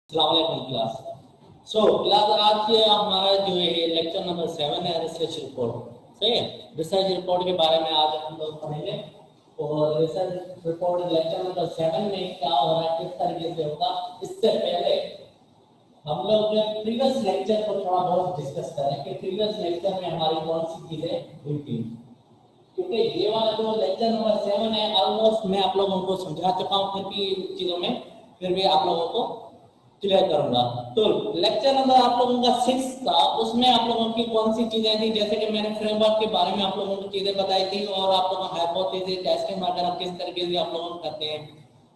अस्सलामुअलैकुम class. Class आज हमारा जो है लेक्चर नंबर 7 है रिसर्च रिपोर्ट। सही है, रिसर्च रिपोर्ट के बारे में आज हम लोग पढ़ेंगे। और रिसर्च रिपोर्ट लेक्चर नंबर 7 में क्या हो रहा है, किस तरीके से होगा, इससे पहले हम लोग प्रीवियस लेक्चर को थोड़ा बहुत डिस्कस करें कि प्रीवियस लेक्चर में हमारी कौन सी चीजें हुई थी। क्योंकि ये वाला जो लेक्चर नंबर 7 है ऑलमोस्ट मैं आप लोगों को समझा चुका हूँ, फिर भी इन चीजों में फिर भी आप लोगों को क्लियर करूंगा। तो लेक्चर नंबर आप लोगों का 6 था, उसमें आप लोगों की कौन सी चीजें थी, जैसे कि मैंने फ्रेमवर्क के बारे में आप लोगों को चीजें बताई थी और आप लोगों को हाइपोथेसिस टेस्टिंग वगैरह किस तरीके से आप लोग करते हैं।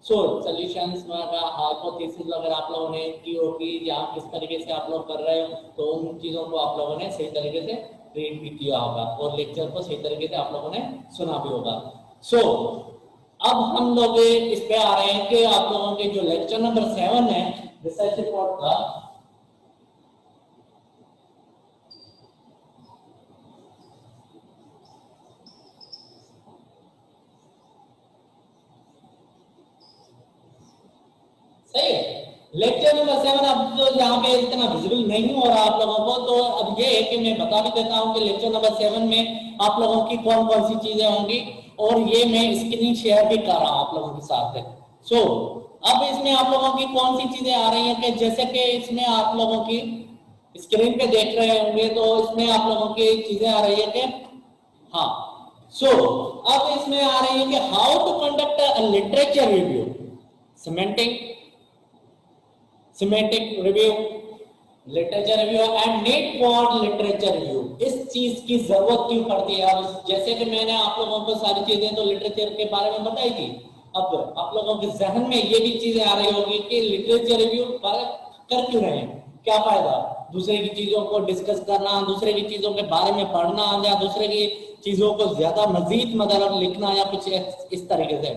सॉल्यूशंस वगैरह हाइपोथेसिस वगैरह आप लोगों ने की होगी या किस तरीके से आप लोग कर रहे हो, तो उन चीजों को आप लोगों ने सही तरीके से रीड भी किया होगा और लेक्चर को सही तरीके से आप लोगों ने सुना भी होगा। अब हम लोग इस पे आ रहे हैं कि आप लोगों के जो लेक्चर नंबर 7 है रिसर्च रिपोर्ट का, सही है। लेक्चर नंबर 7 अब तो यहाँ पे इतना विजिबल नहीं हो रहा आप लोगों को, तो अब ये है कि मैं बता भी देता हूँ कि लेक्चर नंबर 7 में आप लोगों की कौन कौन सी चीजें होंगी और ये मैं स्क्रीन शेयर भी कर रहा हूँ आप लोगों के साथ है। अब इसमें आप लोगों की कौन सी चीजें आ रही हैं कि जैसे कि इसमें आप लोगों की स्क्रीन पे देख रहे होंगे, तो इसमें आप लोगों की चीजें आ रही है कि हाँ, अब इसमें आ रही है कि how to conduct a literature review, systematic review, literature review and need for literature review. इस चीज की जरूरत क्यों पड़ती है? अब जैसे कि मैंने आप लोगों को सारी चीजें तो लिटरेचर के बारे में बताई थी, अब आप लोगों के जहन में ये भी चीजें आ रही होगी कि लिटरेचर रिव्यू कर क्यों रहे हैं, क्या फायदा दूसरे की चीजों को डिस्कस करना, दूसरे की चीजों के बारे में पढ़ना या दूसरे की चीजों को ज्यादा मजीद मतलब लिखना या कुछ इस तरीके से।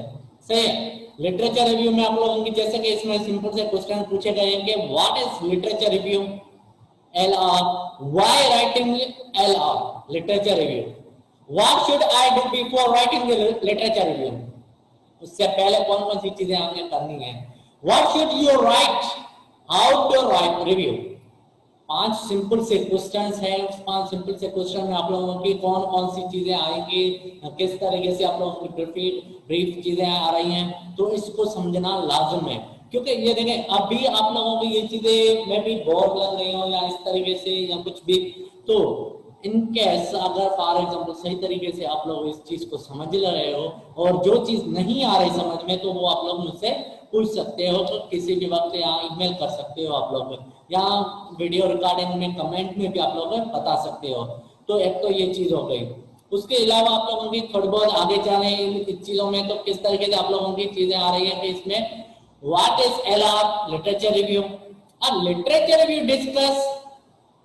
सही है, लिटरेचर रिव्यू में आप लोगों की जैसे कि इसमें सिंपल से क्वेश्चन पूछे गए हैं कि what is literature review, LR, why writing LR literature review, what should I do before writing literature review, उससे पहले कौन कौन सी चीजें आपने करनी है, what should you write, how to write review. 5 simple से क्वेश्चंस हैं, उस 5 सिंपल से क्वेश्चन में आप लोगों की कौन कौन सी चीजें आएंगी, किस तरीके से आप लोगों की ब्रीफ चीजें आ रही हैं, तो इसको समझना लाजम है। क्योंकि ये देखें अभी आप लोगों को ये चीजें मैं भी बोर लग रही हूँ या इस तरीके से या कुछ भी, तो इनकेस अगर फॉर एग्जाम्पल सही तरीके से आप लोग इस चीज को समझ रहे हो और जो चीज नहीं आ रही समझ में, तो वो आप लोग मुझसे पूछ सकते हो, तो किसी भी वक्त यहाँ ईमेल कर सकते हो आप लोग, या वीडियो रिकॉर्डिंग में कमेंट में भी आप लोग बता सकते हो। तो एक तो ये चीज हो गई। उसके अलावा आप लोगों की थोड़ी बहुत आगे जाने इन चीजों में, तो किस तरीके से आप लोगों की चीजें आ रही है कि इसमें what is LR literature review. अब literature review discuss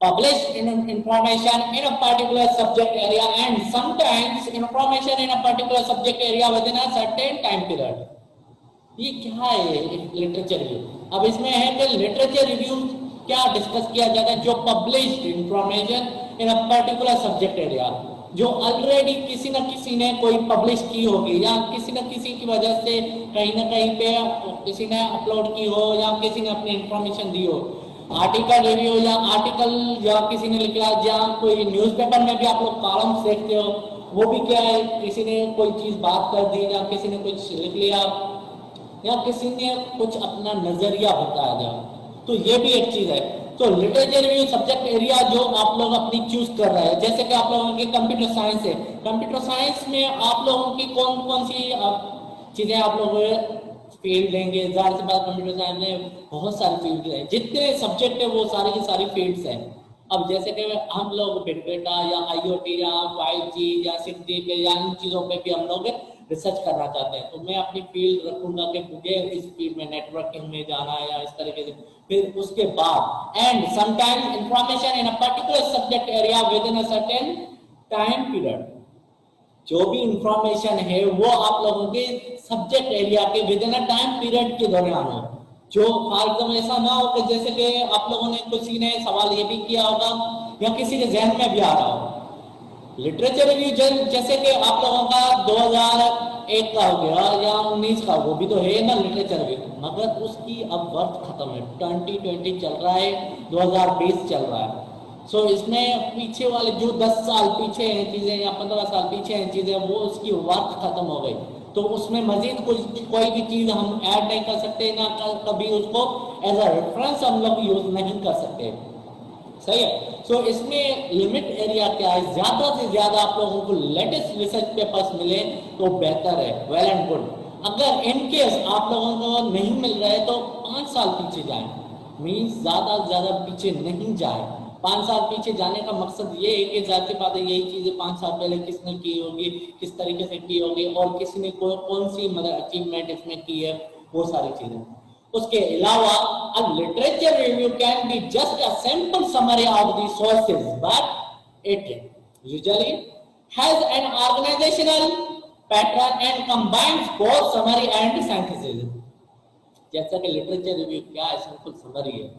published information in a particular subject area and sometimes information in a particular subject area within a certain time period। ये क्या है लिटरेचर रिव्यू? अब इसमें है कि लिटरेचर रिव्यू क्या discuss किया जाता है, जो published information in a particular subject area, जो ऑलरेडी किसी न किसी ने कोई पब्लिश की होगी या किसी न किसी की वजह से कहीं ना कहीं पे किसी ने अपलोड की हो या किसी ने अपनी इंफॉर्मेशन दी हो। आर्टिकल रिव्यू या आर्टिकल या किसी ने लिखा, या कोई न्यूज़पेपर में भी आप लोग कॉलम्स देखते हो, वो भी क्या है, किसी ने कोई चीज बात कर दी या किसी ने कुछ लिख लिया या किसी ने कुछ अपना नजरिया बताया गया, तो ये भी एक चीज है। तो लिटरेचर रिव्यू सब्जेक्ट एरिया जो आप लोग अपनी चूज कर रहे हैं, जैसे कि आप लोगों की कंप्यूटर साइंस है, कंप्यूटर साइंस में आप लोगों की कौन कौन सी चीजें आप लोग फील्ड लेंगे, जाहिर सी बात कंप्यूटर साइंस में बहुत सारी फील्ड है, जितने सब्जेक्ट है वो सारी की सारी फील्ड्स हैं। अब जैसे कि हम लोग बिग डेटा या IoT या 5G या 6G पे या इन चीजों पे भी हम लोग रिसर्च करना चाहते हैं, तो मैं अपनी फील्ड रखूंगा कि मुझे इस फील्ड में नेटवर्किंग में जाना है या इस तरीके से। फिर उसके बाद and sometimes information in a particular subject area with in a certain time period, जो भी इंफॉर्मेशन है वो आप लोगों के सब्जेक्ट एरिया के with in a time period के दौरान हो, जो फालतू ऐसा ना हो कि जैसे कि आप लोगों ने किसी ने सवाल ये भी किया होगा या किसी के जहन में भी आ रहा हो। लिटरेचर रिव्यू जैसे कि आप लोगों का 2001 का हो गया या 19 का, वो भी तो है ना लिटरेचर रिव्यू, मगर उसकी अब वर्थ खत्म है। 2020 चल रहा है, 2020 चल रहा है। सो इसमें पीछे वाले जो 10 साल पीछे हैं चीजें या 15 साल पीछे हैं चीजें, वो उसकी वर्थ खत्म हो गई। तो उसमें मजीद कोई भी चीज हम ऐड नहीं कर सकते, ना कभी उसको एज अ रेफरेंस हम लोग यूज नहीं कर सकते। सही है। सो इसमें लिमिट एरिया क्या है, ज्यादा से ज्यादा आप लोगों को लेटेस्ट रिसर्च पेपर्स मिले तो बेहतर है, वेल एंड गुड। अगर इन केस आप लोगों को नहीं मिल रहा है तो 5 साल पीछे जाए, मीन्स ज्यादा से ज्यादा पीछे नहीं जाए। 5 साल पीछे जाने का मकसद ये है कि जाती बात है, यही चीजें 5 साल पहले किसने की होगी, किस तरीके से की होगी, और किसने कौन सी मतलब अचीवमेंट इसमें की है, वो सारी चीजें। उसके अलावा a literature review can be just a simple summary of the sources, but it usually has an organizational pattern and combines both summary and synthesis। जैसा कि लिटरेचर रिव्यू क्या है, सिंपल समरी है।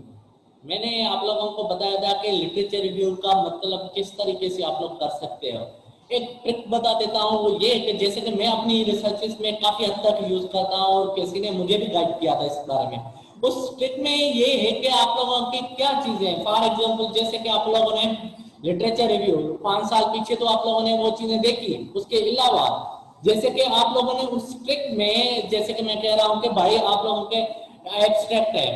मैंने आप लोगों को बताया था कि लिटरेचर रिव्यू का मतलब किस तरीके से आप लोग कर सकते हो। एक ट्रिक बता देता हूँ, वो ये कि जैसे कि मैं अपनी रिसर्चेस में काफी हद तक यूज करता हूँ और किसी ने मुझे भी गाइड किया था इस बारे में। उस ट्रिक में ये है कि आप लोगों की क्या चीजें हैं, फॉर एग्जाम्पल जैसे कि आप लोगों ने लिटरेचर रिव्यू 5 साल पीछे तो आप लोगों ने वो चीजें देखी। उसके अलावा जैसे कि आप लोगों ने उस ट्रिक में, जैसे कि मैं कह रहा हूँ कि भाई आप लोगों के एब्स्ट्रैक्ट है,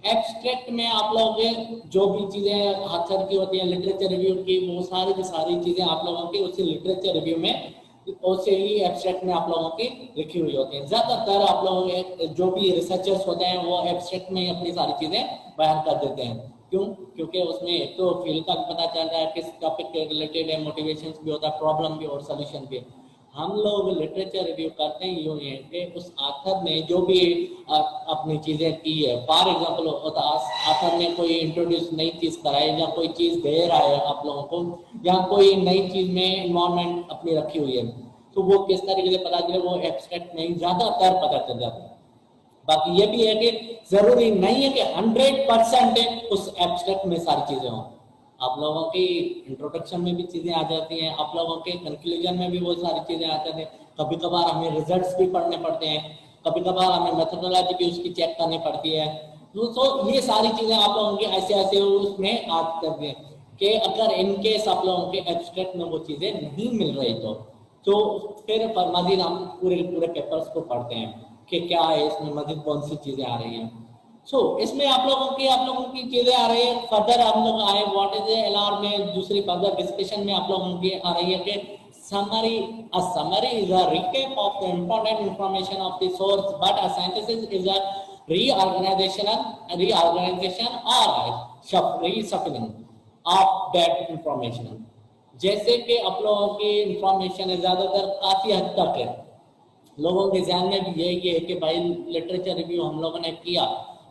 एब्स्ट्रैक्ट में आप लोगों के जो भी चीजें हाथर की होती हैं लिटरेचर रिव्यू की, वो सारी की सारी चीजें आप लोगों की उसी लिटरेचर रिव्यू में उसे ही एब्स्ट्रैक्ट में आप लोगों की लिखी हुई होती है। ज्यादातर आप लोगों के जो भी रिसर्चर्स होते हैं वो एब्स्ट्रैक्ट में अपनी सारी चीजें बयान कर देते हैं। क्यों? क्योंकि उसमें एक तो फील्ड का भी पता चलता है, किस टॉपिक के रिलेटेड है, मोटिवेशन भी होता है, प्रॉब्लम भी और सोल्यूशन भी। हम लोग लिटरेचर रिव्यू करते हैं यूं है कि उस आथर ने जो भी अपनी चीजें की है, फॉर एग्जाम्पल आथर ने कोई इंट्रोड्यूस नई चीज कराई या कोई चीज दे रहा है आप लोगों को, या कोई नई चीज में इन्वायरमेंट अपनी रखी हुई है, तो वो किस तरीके से पता चले, वो एब्स्ट्रैक्ट में ज्यादातर पता चल जाता है। बाकी ये भी है कि जरूरी नहीं है कि 100% उस एब्स्ट्रैक्ट में सारी चीजें हों। आप लोगों की इंट्रोडक्शन में भी चीजें आ जाती हैं, आप लोगों के कंक्लूजन में भी वो सारी चीजें आ जाती हैं। कभी कभार हमें रिजल्ट्स भी पढ़ने पड़ते हैं, कभी कभार हमें मेथोडोलॉजी भी उसकी चेक करनी पड़ती है। तो ये सारी चीजें आप लोगों की ऐसे ऐसे उसमें आ करती हैं कि अगर इनकेस आप लोगों के एब्स्ट्रैक्ट में वो चीजें नहीं मिल रही तो फिर मजीद हम पूरे पेपर्स को पढ़ते हैं कि क्या है इसमें, मजीद कौन सी चीजें आ रही हैं। इसमें आप लोगों की चीजें आ रही है। फर्दर हम लोग आए व्हाट इज एलआर में, दूसरी फर्दर डिस्कशन में आप लोगों की आ रही है कि summary is a recap of the important information of the source, but a synthesis is a reorganization or reshuffling of that information। जैसे कि आप लोगों की इंफॉर्मेशन है ज्यादातर काफी हद तक है, लोगों के ध्यान में भी यही है कि भाई लिटरेचर रिव्यू हम लोगों ने किया,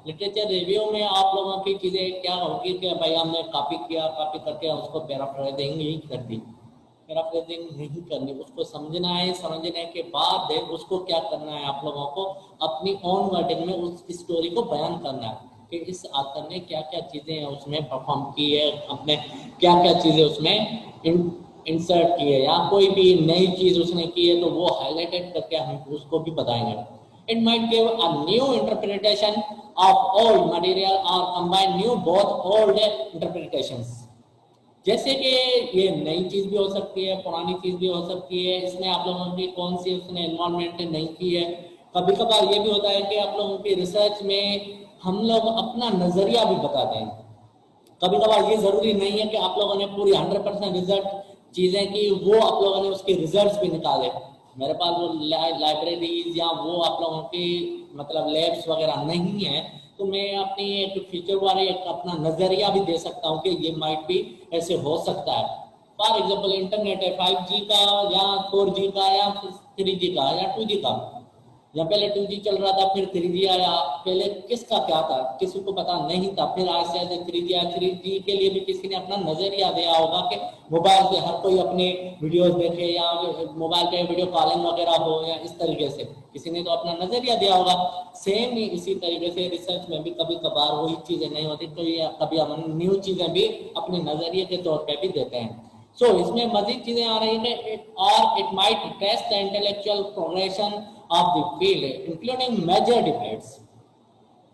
लिटरेचर रिव्यू में आप लोगों की चीजें क्या होगी कि भाई हमने कॉपी किया, कॉपी करके उसको पैराफ्रेजिंग ही कर दी। पैराफ्रेजिंग नहीं करनी, उसको समझना है, समझने के बाद उसको क्या करना है, आप लोगों को अपनी ओन वर्डिंग में उस स्टोरी को बयान करना है कि इस आथर ने क्या क्या चीजें उसमें परफॉर्म की है, अपने क्या क्या चीजें उसमें इंसर्ट की है, या कोई भी नई चीज उसने की है तो वो हाईलाइटेड करके हम उसको भी बताएंगे। It might give a new interpretation of old material or combine new both old interpretations। जैसे कि ये नई चीज भी हो सकती है, पुरानी चीज भी हो सकती है। इसमें आप लोगों की कौन सी उसने एनवायरमेंट नहीं की है। कभी कभार ये भी होता है कि आप लोगों की रिसर्च में हम लोग अपना नजरिया भी बताते हैं। कभी कभार ये जरूरी नहीं है कि आप लोगों ने पूरी 100% रिजल्ट चीजें की, वो आप लोगों ने उसके रिजल्ट्स भी निकाले। मेरे पास वो लाइब्रेरीज या वो आप लोगों की मतलब लैब्स वगैरह नहीं है, तो मैं अपनी एक फ्यूचर वाले एक अपना नजरिया भी दे सकता हूँ कि ये माइट भी ऐसे हो सकता है। फॉर एग्जाम्पल इंटरनेट है 5G का या 4G का या 3G का या 2G का, या पहले 2G चल रहा था फिर 3G आया, पहले किसका क्या था किसी को पता नहीं था, फिर ऐसे ऐसे 3G आया। 3G के लिए भी किसी ने अपना नजरिया दिया होगा कि मोबाइल से हर कोई अपने वीडियोस देखे या मोबाइल पे वीडियो कॉलिंग वगैरह हो, या इस तरीके से किसी ने तो अपना नजरिया दिया होगा। सेम ही इसी तरीके से रिसर्च में भी कभी कभार वही चीजें नहीं होती, तो ये कभी हम न्यू चीजें भी अपने नजरिए के तौर पर भी देते हैं। सो इसमें मजीद चीजें आ रही है और it might test the intellectual progression of the field including major debates,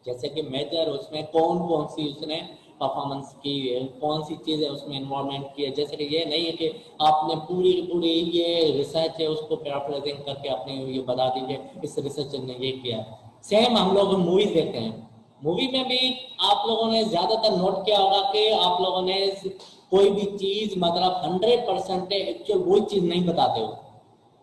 जैसे कि मेजर उसमें कौन कौन सी उसने परफॉर्मेंस की है, कौन सी चीजें उसमें इन्वॉल्वमेंट की है। जैसे कि ये नहीं है कि आपने पूरी पूरी ये रिसर्च है उसको पैराफ्रेजिंग करके आपने ये बता दीजिए इस रिसर्चर ने ये किया। सेम हम लोग मूवीज देखते हैं, मूवी में भी आप लोगों ने ज्यादातर नोट किया होगा कि आप लोगों ने कोई भी चीज मतलब 100% एक्चुअल वही चीज नहीं बताते हो।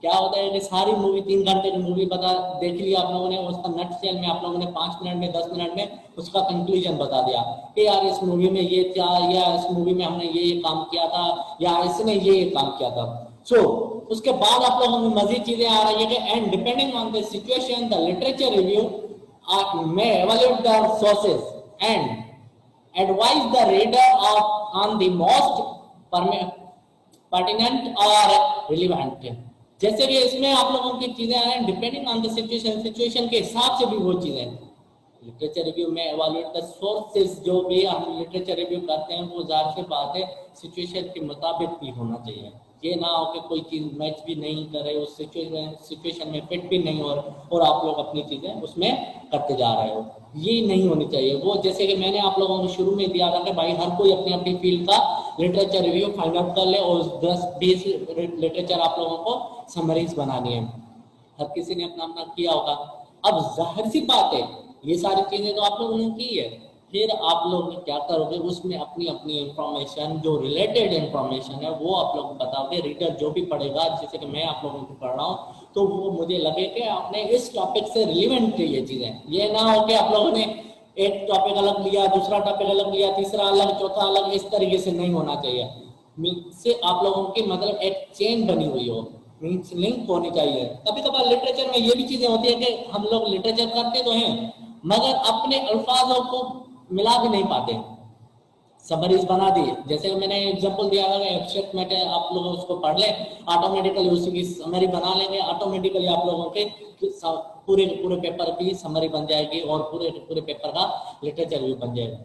क्या होता है कि सारी मूवी 3 घंटे की मूवी बता देख लिया आप लोगों ने, उसका नट सेल में आप लोगों ने 5 मिनट में 10 मिनट में उसका कंक्लूजन बता दिया कि यार इस मूवी में ये था, या इस मूवी में हमने ये काम किया था, या इसने ये काम किया था। सो उसके बाद आप लोगों में मजीद चीजें आ रही है कि and depending on the situation the literature review may evaluate the sources and advise the reader on the most pertinent or relevant। जैसे कि इसमें आप लोगों की चीजें आ रही हैं depending on the situation, situation के हिसाब से भी वो चीजें लिटरेचर रिव्यू में एवेल्युएट द सोर्सेज। जो भी हम लिटरेचर रिव्यू करते हैं वो जाहिर सी बात है सिचुएशन के मुताबिक भी होना चाहिए। ये ना हो कि कोई चीज मैच भी नहीं करे उस सिचुएशन में फिट भी नहीं हो और आप लोग अपनी चीजें उसमें करते जा रहे हो, ये नहीं होनी चाहिए। वो जैसे कि मैंने आप लोगों को शुरू में दिया था कि भाई हर कोई अपनी अपनी फील्ड का लिटरेचर रिव्यू फाइंड आउट कर ले और 10-20 लिटरेचर आप लोगों को समरीज बनानी है। हर किसी ने अपना अपना किया होगा। अब जाहिर सी बात है ये सारी चीजें तो आप लोगों ने की है, फिर आप लोग क्या करोगे उसमें अपनी अपनी इंफॉर्मेशन जो रिलेटेड इंफॉर्मेशन है वो आप लोग बताओगे। रीडर जो भी पढ़ेगा, जैसे कि मैं आप लोगों को पढ़ रहा हूँ तो वो मुझे लगे कि आपने इस टॉपिक से रिलेवेंट ये चीजें, ये ना हो कि आप लोगों ने एक टॉपिक अलग लिया, दूसरा टॉपिक अलग लिया, तीसरा अलग, चौथा अलग, इस तरीके से नहीं होना चाहिए। से आप लोगों की मतलब एक चेन बनी हुई हो, मीन्स लिंक होनी चाहिए। कभी कभार लिटरेचर में ये भी चीजें होती है कि हम लोग लिटरेचर करते तो हैं मगर अपने अल्फाजों को मिला भी नहीं पाते, समरीज बना दी। जैसे मैंने एग्जांपल दिया था एब्स्ट्रैक्ट मैटर, आप लोग उसको पढ़ ले ऑटोमेटिकली उसी की समरी बना लेंगे, ऑटोमेटिकली आप लोगों के पूरे पूरे पेपर की समरी बन जाएगी और पूरे पूरे पेपर का लिटरेचर भी बन जाएगा।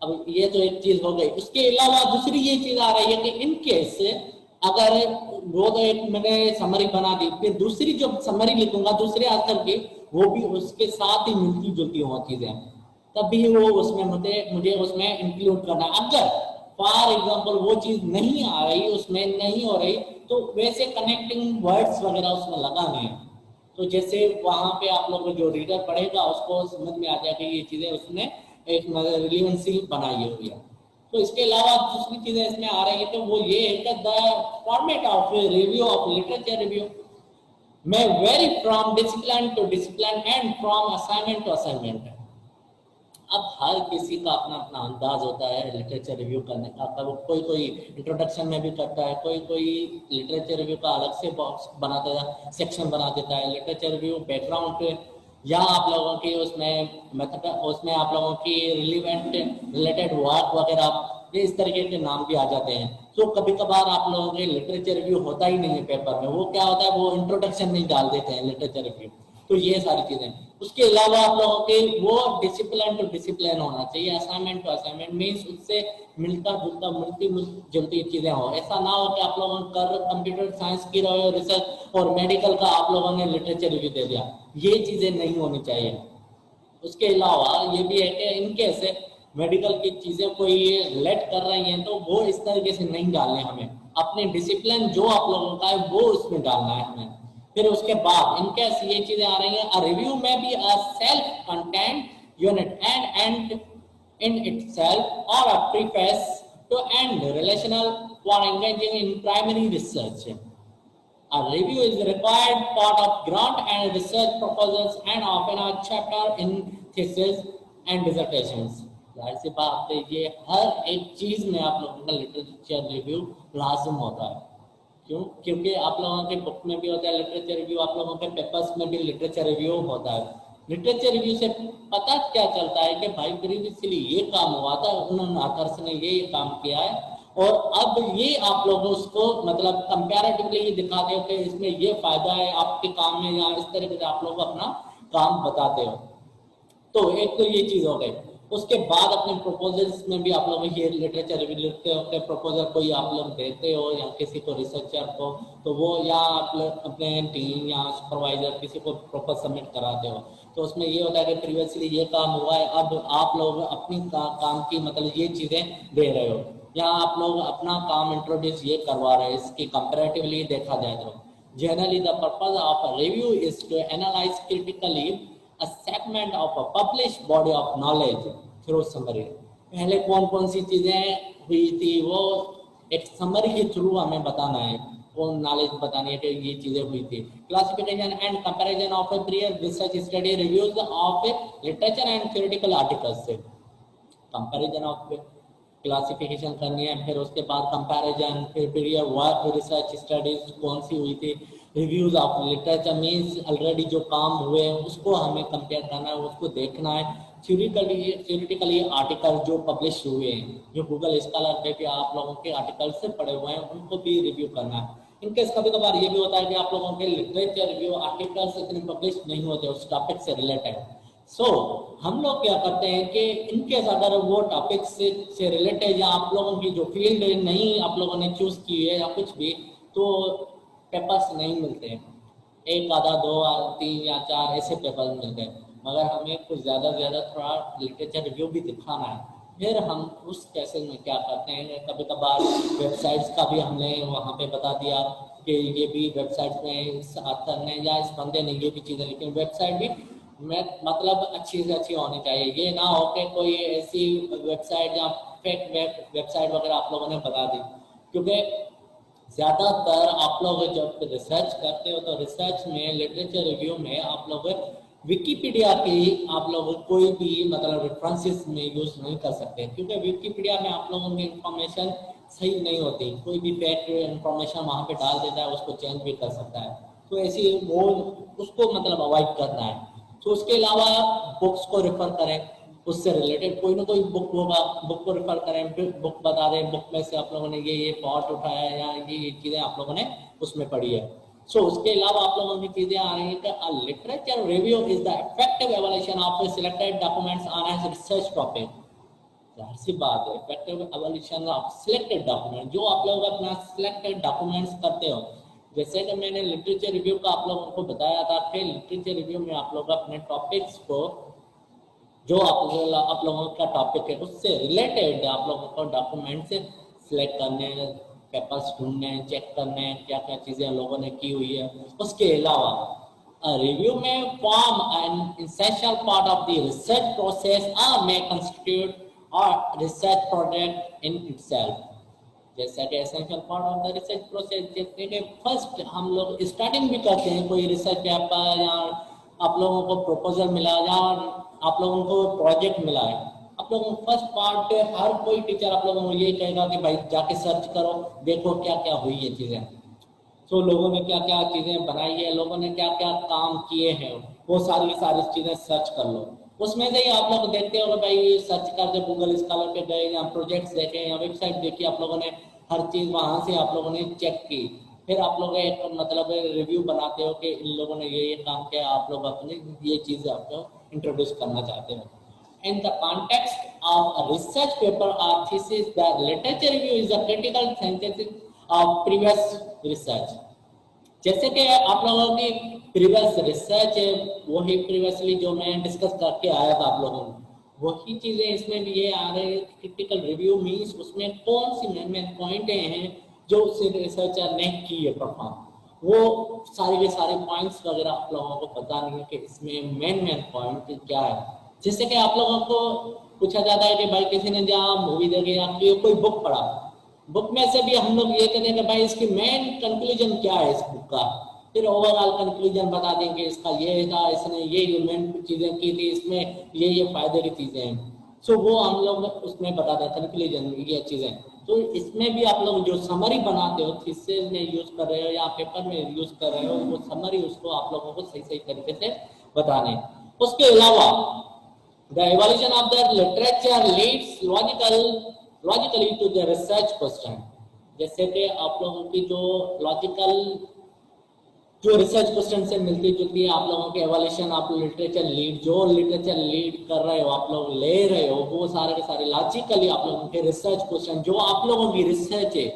अब ये तो एक चीज हो गई। उसके अलावा दूसरी ये चीज आ रही है कि इन केस अगर वो तो एक मैंने समरी बना दी, फिर दूसरी जो समरी लिखूंगा दूसरे आंसर की वो भी उसके साथ ही मिलती जुलती हो चीजें, तभी वो उसमें मुझे उसमें इंक्लूड करना। अगर फॉर एग्जांपल वो चीज नहीं आ रही, उसमें नहीं हो रही, तो वैसे कनेक्टिंग वर्ड्स वगैरह उसमें लगाने हैं। तो जैसे वहां पे आप लोग जो रीडर पढ़ेगा उसको समझ में आ जाएगा ये चीजें उसने एक रिलेवेंसी बनाई हुई है। तो इसके अलावा दूसरी चीजें इसमें आ रही है तो वो ये है कि the format of review of literature review may vary from discipline to discipline and from assignment to assignment। अब हर किसी का अपना अपना अंदाज होता है लिटरेचर रिव्यू करने का। कोई कोई इंट्रोडक्शन में भी करता है, कोई कोई लिटरेचर रिव्यू का अलग से बॉक्स बना देता है, सेक्शन बना देता है। लिटरेचर रिव्यू बैकग्राउंड पे या आप लोगों की उसमें मेथड, उसमें आप लोगों की रिलेवेंट रिलेटेड वर्क वगैरह ये इस तरीके के नाम भी आ जाते हैं। तो कभी कभार आप लोगों के लिटरेचर रिव्यू होता ही नहीं है पेपर में, वो क्या होता है वो इंट्रोडक्शन नहीं डाल देते हैं लिटरेचर रिव्यू। तो ये सारी चीजें। उसके अलावा आप लोगों के वो डिसिप्लिन टू डिसिप्लिन होना चाहिए, असाइनमेंट टू असाइनमेंट मीन्स उससे मिलता जुलता मिलती जुलती चीजें हो। ऐसा ना हो कि आप लोगों कर कंप्यूटर साइंस की रहे हो रिसर्च और मेडिकल का आप लोगों ने लिटरेचर रिव्यू दे दिया, ये चीजें नहीं होनी चाहिए। उसके अलावा ये भी है कि इनकेस मेडिकल की चीजें कोई रिलेट कर रही हैं तो वो इस तरीके से नहीं डालने, हमें अपने डिसिप्लिन जो आप लोगों का है वो उसमें डालना है हमें। फिर उसके बाद इनके ये चीजें आ रही हैं, a review may be a self content unit end in itself और a preface to and relational for engaging in primary research. A review is a required part of grant and research proposals and often a chapter in thesis and dissertations। जाहिर सी बात है ये हर एक चीज में आप लोगों का लिटरेचर रिव्यू लाजिम होता है। क्यों? क्योंकि आप लोगों के बुक में भी होता है लिटरेचर रिव्यू, आप लोगों के पेपर्स में भी लिटरेचर रिव्यू होता है। लिटरेचर रिव्यू से पता क्या चलता है कि भाई प्रीवियसली ये काम हुआ था, उन्होंने आदर्श ने ये काम किया है और अब ये आप लोग उसको मतलब कंपैरेटिवली ये दिखाते हो कि इसमें ये फायदा है आपके काम में, या इस तरीके से आप लोग अपना काम बताते हो। तो एक तो ये चीज हो गई। उसके बाद अपने प्रपोजल्स में भी आप लोग ये लिटरेचर रिव्यू लिखते हो, अपने प्रपोजल कोई आप लोग देते हो या किसी को रिसर्चर को, तो वो या आप लोग अपने टीम या सुपरवाइजर किसी को प्रपोज सबमिट कराते हो, तो उसमें ये होता है कि प्रीवियसली ये काम हुआ है, अब आप लोग अपनी काम की मतलब ये चीज़ें दे रहे हो, या आप लोग अपना काम इंट्रोड्यूस ये करवा रहे हैं। इसकी कंपेरेटिवली देखा जाए तो generally the purpose of review is to analyse critically a segment of a published body of knowledge through summary। पहले कौन कौन सी चीजें हुई थी वो एक समरी के थ्रू हमें बताना है, कौन नॉलेज बतानी है कि ये चीजें हुई थी। Classification and comparison of A prior research study reviews of literature and theoretical articles से कंपैरिजन ऑफ क्लासिफिकेशन करनी है, फिर उसके बाद कंपैरिजन, फिर प्रियर वर्क रिसर्च स्टडीज कौन सी हुई थी, reviews of literature means already जो काम हुए हैं उसको हमें कंपेयर करना है, उसको देखना है। थ्योरेटिकली आर्टिकल जो पब्लिश हुए हैं, जो गूगल स्कॉलर पे भी आप लोगों के आर्टिकल से पढ़े हुए हैं, उनको भी रिव्यू करना है। इनकेस कभी कभार ये भी होता है कि आप लोगों के लिटरेचर रिव्यू आर्टिकल्स इतने पब्लिश नहीं होते उस टॉपिक से रिलेटेड, सो हम लोग क्या करते हैं कि इनकेस अगर वो टॉपिक से रिलेटेड या आप लोगों की जो फील्ड नहीं आप लोगों ने चूज की है या कुछ भी, तो पेपर्स नहीं मिलते हैं, एक आधा दो तीन या चार ऐसे पेपर्स मिलते हैं, मगर हमें कुछ ज़्यादा से ज़्यादा थोड़ा लिटरेचर रिव्यू भी दिखाना है। फिर हम उस केसेस में क्या करते हैं, कभी कभार वेबसाइट्स का भी हमने वहाँ पे बता दिया कि ये भी वेबसाइट्स में इस ऑथर ने या इस बंदे ने ये भी चीज़ें लिखी, वेबसाइट भी मतलब अच्छी से अच्छी होनी चाहिए, ये ना हो कि कोई ऐसी वेबसाइट या फेक वेबसाइट वगैरह आप लोगों ने बता दी। क्योंकि ज़्यादातर आप लोग जब रिसर्च करते हो तो रिसर्च में लिटरेचर रिव्यू में आप लोग विकिपीडिया की आप लोग कोई भी मतलब रेफरेंसेस में यूज नहीं कर सकते, क्योंकि विकिपीडिया में आप लोगों की इंफॉर्मेशन सही नहीं होती, कोई भी फेक इंफॉर्मेशन वहाँ पे डाल देता है, उसको चेंज भी कर सकता है, तो ऐसी वो उसको मतलब अवॉइड करना है। तो उसके अलावा बुक्स को रेफर करें, उससे रिलेटेड कोई ना कोई बुक होगा, बुक को रेफर करें, फिर बुक बता दें बुक में से आप लोगों ने ये पॉइंट उठाया है या ये चीज़ें आप लोगों ने उसमें पढ़ी है। सो उसके अलावा आप लोगों की चीज़ें आ रही हैं कि literature review is the effective evolution of selected documents on a research topic. जाहिर सी बात है, effective evolution of selected document, जो आप लोग अपना सिलेक्टेड डॉक्यूमेंट्स करते हो, जैसे कि मैंने लिटरेचर रिव्यू का आप लोगों को बताया था कि लिटरेचर रिव्यू में आप लोग अपने टॉपिक्स को जो आप लोगों का टॉपिक है उससे रिलेटेड आप लोगों को डॉक्यूमेंट्स सिलेक्ट करने, पेपर्स ढूंढने, चेक करने क्या क्या चीज़ें लोगों ने की हुई है। उसके अलावा रिव्यू में form an essential part of the research process और मे कंस्टिट्यूट और रिसर्च प्रोडक्ट इन इटसेल्फ। जैसा कि essential part of the research process, जैसे कि फर्स्ट हम लोग स्टार्टिंग भी करते हैं, कोई रिसर्च पेपर या आप लोगों को प्रपोजल मिला या आप लोगों को प्रोजेक्ट मिला है, आप लोगों को फर्स्ट पार्ट पे हर कोई टीचर आप लोगों को ये कहेगा कि भाई जाके सर्च करो, देखो क्या क्या हुई ये चीज़ें, तो लोगों ने क्या क्या चीज़ें बनाई है, लोगों ने क्या क्या काम किए हैं, वो सारी चीज़ें सर्च कर लो। उसमें से ही आप लोग देखते हो भाई सर्च करके गूगल स्कॉलर पे गए या प्रोजेक्ट्स देखे या वेबसाइट देखी, आप लोगों ने हर चीज़ वहाँ से आप लोगों ने चेक की, फिर आप लोग एक मतलब रिव्यू बनाते हो कि इन लोगों ने ये काम किया, आप लोग अपने ये चीज़ आपको इंट्रोड्यूस करना चाहते हो। In the context of a research paper or thesis, the literature review is a critical synthesis of previous research। जैसे कि आप लोगों की प्रीवियस रिसर्च है, वही प्रीवियसली जो मैं डिस्कस करके आया था आप लोगों में, वही चीज़ें इसमें भी ये आ रही है। क्रिटिकल रिव्यू मीन्स उसमें कौन सी मेन पॉइंटें हैं जो उस रिसर्चर ने की है परफॉर्म, वो सारे के सारे पॉइंट्स वगैरह आप लोगों को पता नहीं है कि इसमें मेन पॉइंट क्या है। जैसे कि आप लोगों को पूछा जाता है कि भाई किसी ने जहाँ मूवी देखी या कोई बुक पढ़ा, बुक में से भी हम लोग ये कहते हैं कि भाई इसकी मेन कंक्लूजन क्या है इस बुक का, फिर ओवरऑल कंक्लूजन बता देंगे इसका ये था, इसने ये मेन चीज़ें की थी, इसमें ये फायदे की चीज़ें हैं, सो वो हम लोग उसमें बता दें कंक्लूजन ये चीज़ें। तो इसमें भी आप लोग जो समरी बनाते हो, थीसिस में यूज कर रहे हो या पेपर में यूज कर रहे हो, वो समरी उसको आप लोगों को सही तरीके से बताने। उसके अलावा the evaluation of the literature leads logically to the research question। जैसे कि आप लोगों की जो लॉजिकल जो रिसर्च क्वेश्चन से मिलती जुलती है। आप लोगों के एवोल्यूशन, आप लिटरेचर लीड, जो लिटरेचर लीड कर रहे हो, आप लोग ले रहे हो, वो सारे के सारे लॉजिकली आप लोगों के रिसर्च क्वेश्चन, जो आप लोगों की रिसर्च है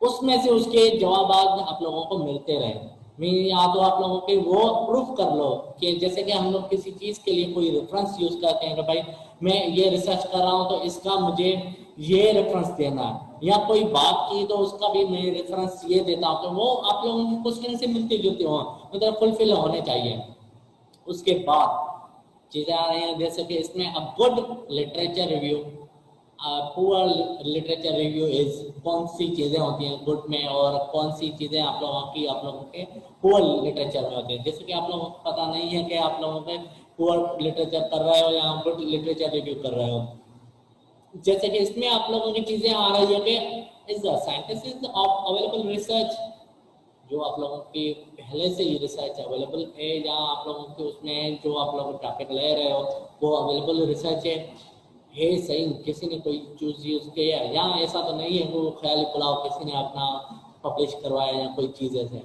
उसमें से उसके जवाब आप लोगों को मिलते रहे। मैं या तो आप लोगों के वो प्रूफ कर लो कि जैसे कि हम लोग किसी चीज के लिए कोई रेफरेंस यूज करते हैं कि भाई मैं ये रिसर्च कर रहा हूँ तो इसका मुझे ये रेफरेंस देना है, या कोई बात की तो उसका भी मैं रेफरेंस ये देता हूँ, तो वो आप लोगों के क्वेश्चन से मिलती जुलती हो, मतलब फुलफिल होने चाहिए। उसके बाद चीजें आ रही हैं जैसे कि इसमें a good literature review, poor literature review is, कौन सी चीजें होती हैं गुड में और कौन सी चीजें आप लोगों के पुअर लिटरेचर में होती है। जैसे कि आप लोगों को पता नहीं है कि आप लोगों के पुअर लिटरेचर कर रहे हो या गुड लिटरेचर रिव्यू कर रहे हो। जैसे कि इसमें आप लोगों की चीजें आ रही है कि is the scientist of available research, जो आप लोगों की पहले से ही रिसर्च अवेलेबल है, या आप लोगों के उसमें जो आप लोग टॉपिक ले रहे हो वो अवेलेबल रिसर्च है सही, किसी ने कोई चूज यूज किया, या ऐसा तो नहीं है वो ख्याली पुलाव किसी ने अपना पब्लिश करवाया या कोई चीज ऐसे।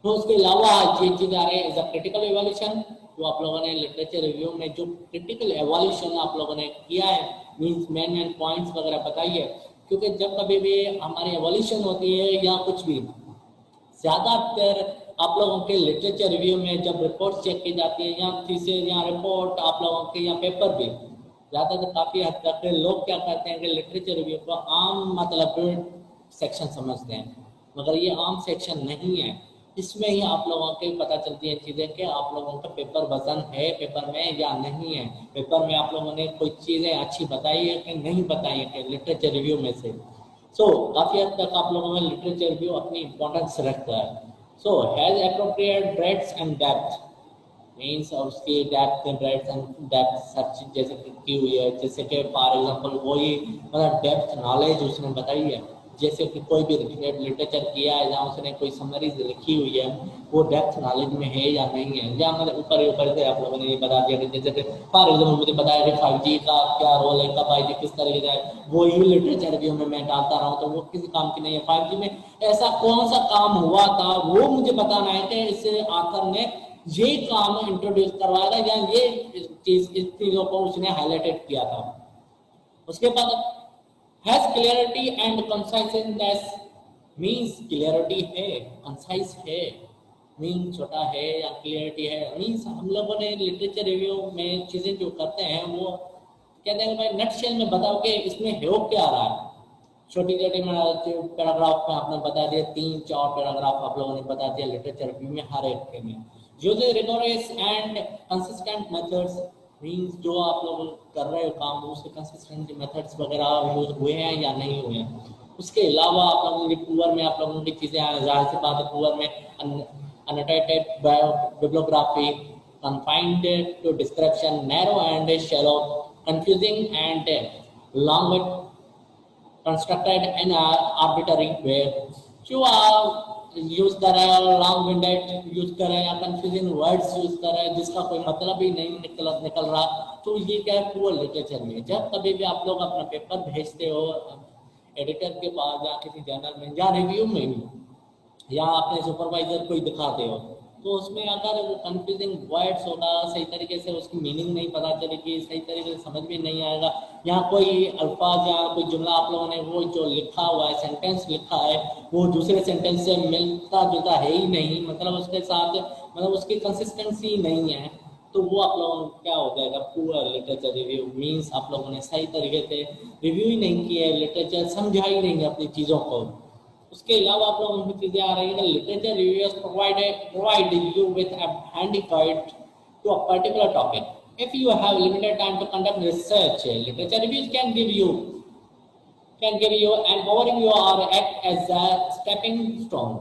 तो उसके अलावा ये चीज आ रही है इज अ क्रिटिकल एवोल्यूशन, जो आप लोगों ने लिटरेचर रिव्यू में जो क्रिटिकल एवोल्यूशन आप लोगों ने किया है, मीन्स मेन पॉइंट्स वगैरह बताइए। क्योंकि जब कभी भी हमारी एवोल्यूशन होती है या कुछ भी, ज्यादातर आप लोगों के लिटरेचर रिव्यू में जब रिपोर्ट चेक की जाती है या थीसिस या रिपोर्ट आप लोगों के या पेपर भी, ज्यादातर काफी हद तक लोग क्या करते हैं कि लिटरेचर रिव्यू को आम मतलब सेक्शन समझते हैं, मगर ये आम सेक्शन नहीं है। इसमें ही आप लोगों के पता चलती है चीजें कि आप लोगों का पेपर वजन है पेपर में या नहीं है, पेपर में आप लोगों ने कोई चीजें अच्छी बताई है कि नहीं बताई है लिटरेचर रिव्यू में से। काफी हद तक आप लोगों में लिटरेचर रिव्यू अपनी इंपॉर्टेंस रखता है। Has appropriate breadth and depth, means और उसकी डेप्थ एंड डेप्थ सर्च जैसे की हुई है, जैसे कि फॉर एग्जांपल वही मतलब डेप्थ नॉलेज उसने बताई है। जैसे कि कोई भी लिटरेचर किया है या उसने कोई समरीज लिखी हुई है, वो डेप्थ नॉलेज में है या नहीं है, या मतलब ऊपर से आप लोगों ने ये बता दिया कि जैसे कि फॉर एग्जाम्पल मुझे बताया कि 5G का क्या रोल है, कब 5G किस तरीके से है, वो ही लिटरेचर रिव्यू में मैं डालता रहा हूँ तो वो किसी काम की नहीं है। 5G में ऐसा कौन सा काम हुआ था वो मुझे बताना है कि इस आथर ने ये काम इंट्रोड्यूस करवाया था या ये चीज इस चीजों को उसने हाईलाइटेड किया था। उसके बाद has clarity and conciseness, means clarity है, कंसाइज है, मीन छोटा है या क्लियरिटी है। मीन्स हम लोगों ने लिटरेचर रिव्यू में चीजें जो करते हैं वो कहते हैं भाई नटशेल में बताओ कि इसमें है क्या रहा है। छोटी छोटी पैराग्राफ में आपने बता दिया, 3-4 पैराग्राफ आप लोगों ने बता दिया लिटरेचर रिव्यू में हर एक के में। Use rigorous and consistent methods, means जो आप लोग कर रहे हो काम उसके कंसिस्टेंट मेथड्स वगैरह यूज हुए हैं या नहीं हुए हैं। उसके अलावा आप लोगों की पुअर में आप लोगों की चीजें जाहिर सी बात है पुअर में annotated bibliography, confined to description, narrow and shallow, confusing and long constructed in an arbitrary way। जो आप यूज कर रहे हैं लॉन्ग विंडेड यूज कर रहे हैं या कंफ्यूजिंग वर्ड्स यूज कर रहे हैं जिसका कोई मतलब ही नहीं निकल रहा, तो ये क्या है पुअर लिटरेचर में। जब कभी भी आप लोग अपना पेपर भेजते हो एडिटर के पास या किसी जर्नल में या रिव्यू में भी या अपने सुपरवाइजर को ही दिखाते हो, तो उसमें अगर वो कंफ्यूजिंग वर्ड्स होगा, सही तरीके से उसकी मीनिंग नहीं पता चलेगी, सही तरीके से समझ में नहीं आएगा, या कोई अल्फाज या कोई जुमला आप लोगों ने वो जो लिखा हुआ है सेंटेंस लिखा है वो दूसरे सेंटेंस से मिलता जुलता है ही नहीं, मतलब उसके साथ मतलब उसकी कंसिस्टेंसी नहीं है, तो वो आप लोगों को क्या हो जाएगा पुअर लिटरेचर रिव्यू। मीन्स आप लोगों ने सही तरीके से रिव्यू ही नहीं किया है, लिटरेचर समझा ही नहीं अपनी चीज़ों को। उसके अलावा आप लोगों की चीजें आ रही है literature reviewers provide you with a handy guide to a particular topic। if you have limited time to conduct research, literature reviews can give you an overview or act as a stepping stone।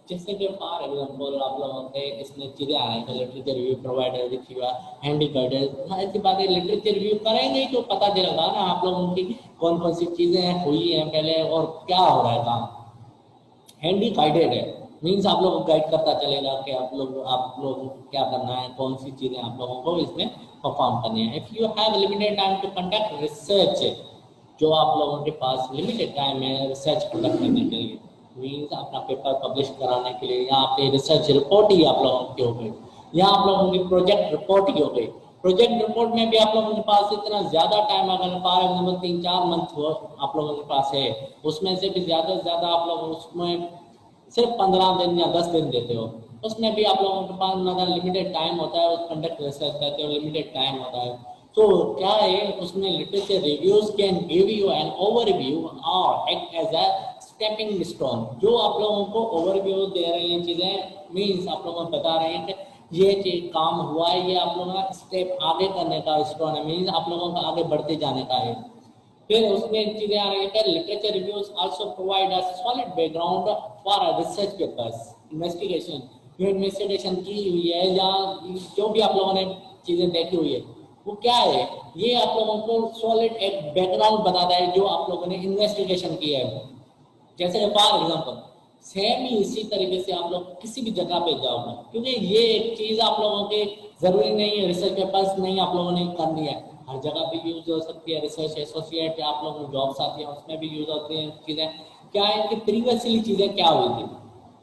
जैसे कि for example आप लोगों के इसमें चीजें आ रही है literature review provider with your handy guidance, ऐसी बातें लिटरेचर रिव्यू करेंगे तो पता चलेगा ना आप लोगों की कौन कौन सी चीजें हुई हैं पहले और क्या हो रहा है काम। हैंडी गाइडेड है मीन्स आप लोगों को गाइड करता चलेगा कि आप लोग क्या करना है, कौन सी चीजें आप लोगों को इसमें परफॉर्म करनी है। If you have limited time to conduct research, जो आप लोगों के पास लिमिटेड टाइम है रिसर्च कंडक्ट करने के लिए, मीन्स अपना पेपर पब्लिश कराने के लिए, यहाँ पे रिसर्च रिपोर्ट ही आप लोगों की हो गई, यहाँ आप लोगों की प्रोजेक्ट रिपोर्ट ही हो गई। प्रोजेक्ट रिपोर्ट में भी आप लोगों के पास इतना ज्यादा टाइम, अगर फॉर एग्जाम्पल 3-4 मंथ हो आप लोगों के पास है, उसमें से भी ज्यादा से ज्यादा आप लोग उसमें सिर्फ 15 दिन या 10 दिन देते हो, उसमें भी आप लोगों के पास मतलब लिमिटेड टाइम होता है, उस कंडक्ट रिसर्च करते हो, लिमिटेड टाइम होता है। तो क्या है उसमें literature reviews can give you an overview और act as a stepping stone. जो आप लोगों को ओवरव्यू दे रही हैं चीजें, मीन्स आप लोगों को बता रहे हैं कि ये चीज काम हुआ है, ये आप लोगों का स्टेप आगे करने का स्टोन है, मीन्स आप लोगों का आगे बढ़ते जाने का है। फिर उसमें चीजें आ रही है, literature reviews also provide a solid background for a research papers investigation. जो इन्वेस्टिगेशन की हुई है या जो भी आप लोगों ने चीजें देखी हुई है वो क्या है, ये आप लोगों को सॉलिड एक बैकग्राउंड बताता है जो आप लोगों ने इन्वेस्टिगेशन की है। जैसे कि फॉर एग्जाम्पल सेम ही इसी तरीके से आप लोग किसी भी जगह पे जाओगे, क्योंकि ये एक चीज आप लोगों के जरूरी नहीं है रिसर्च पेपर्स नहीं आप लोगों ने करनी है, हर जगह पे यूज हो सकती है। रिसर्च एसोसिएट आप लोगों को जॉब्स आती है उसमें भी यूज होती है चीजें। क्या है कि प्रीवियसली चीजें क्या हुई थी,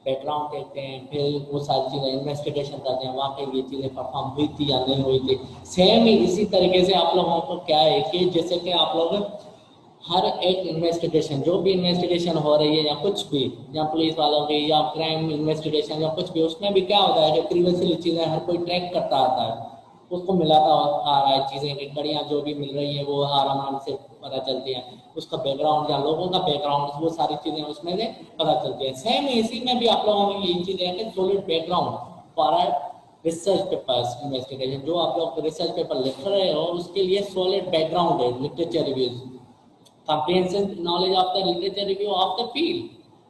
बैकग्राउंड देखते हैं, फिर वो सारी चीजें इन्वेस्टिगेशन करते हैं, वाकई ये चीजें परफॉर्म हुई थी या नहीं हुई थी। सेम ही इसी तरीके से आप लोगों को क्या है कि जैसे कि आप लोग हर एक इन्वेस्टिगेशन, जो भी इन्वेस्टिगेशन हो रही है या कुछ भी, या पुलिस वालों की या क्राइम इन्वेस्टिगेशन या कुछ भी, उसमें भी क्या होता है कि प्रीवियसली चीजें हर कोई ट्रैक करता आता है, उसको मिलाता आ रहा है चीजें की कड़ियाँ जो भी मिल रही है वो आराम से पता चलती है, उसका बैकग्राउंड या लोगों का बैकग्राउंड वो सारी चीजें उसमें से पता चलती है। सेम इसी में भी आप लोगों में यही चीजें है कि solid background for research papers investigation. जो आप लोग रिसर्च पेपर लिख रहे हो उसके लिए सॉलिड बैकग्राउंड है literature reviews. Comprehensive knowledge of the literature review of the field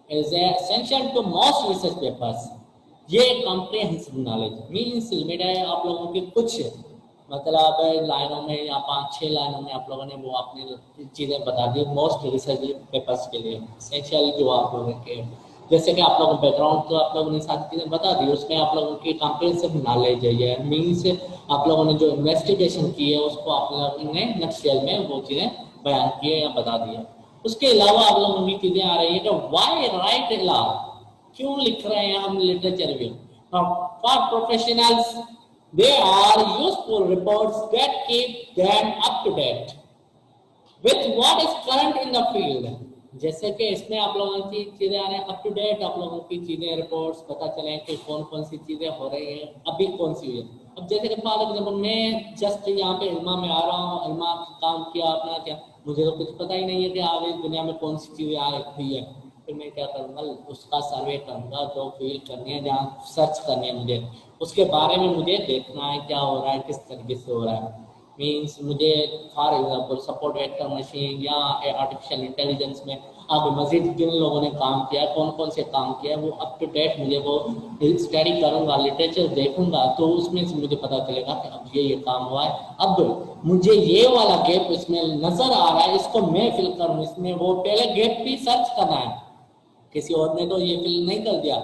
is essential to most research papers. ये comprehensive knowledge means लिमिट है आप लोगों की कुछ मतलब लाइनों में या 5-6 लाइनों में आप लोगों ने वो अपनी चीजें बता दी मोस्ट रिसर्च पेपर्स के लिए एसेंशियल जो आप लोगों के। जैसे कि आप लोगों को बैकग्राउंड तो आप लोगों ने सारी चीजें बता दी, उसमें आप लोगों की कॉम्प्रिहेंसिव नॉलेज है, ये मीन्स आप लोगों ने जो इन्वेस्टिगेशन की है उसको आप लोगों ने नक्शल में वो चीजें बयान किए या बता दिया। उसके अलावा आप लोगों की चीजें आ रही है कि व्हाई राइट लॉ, क्यों लिख रहे हैं हम literature review. For professionals they are useful reports that keep them up to date with what is current in the field. जैसे कि इसमें आप लोगों की चीजें आ रही हैं अप टू डेट, आप लोगों की चीजें रिपोर्ट्स पता चले कि कौन कौन सी चीजें हो रही हैं अभी कौन सी हुई है। अब जैसे कि फॉर एग्जाम्पल मैं जस्ट यहाँ पे इल्मा में आ रहा हूँ, इल्मा काम किया अपना क्या, मुझे तो कुछ पता ही नहीं है कि आगे दुनिया में कौन सी चीजें आ रही है। फिर मैं क्या करूँगा, उसका सर्वे करूँगा, जो फील करनी है जहाँ सर्च करनी है मुझे, उसके बारे में मुझे देखना है क्या हो रहा है किस तरीके से हो रहा है। मीन्स मुझे for example support vector machine या आर्टिफिशियल इंटेलिजेंस में अब मजीद किन लोगों ने काम किया, कौन कौन से काम किया, वो अप टू डेट मुझे वो स्टडी करूंगा, लिटरेचर देखूंगा, तो उसमें से मुझे पता चलेगा कि अब ये काम हुआ है, अब मुझे ये वाला गैप इसमें नजर आ रहा है, इसको मैं फिल करूँ इसमें। वो पहले गैप भी सर्च करना है, किसी और ने तो ये फिल नहीं कर दिया,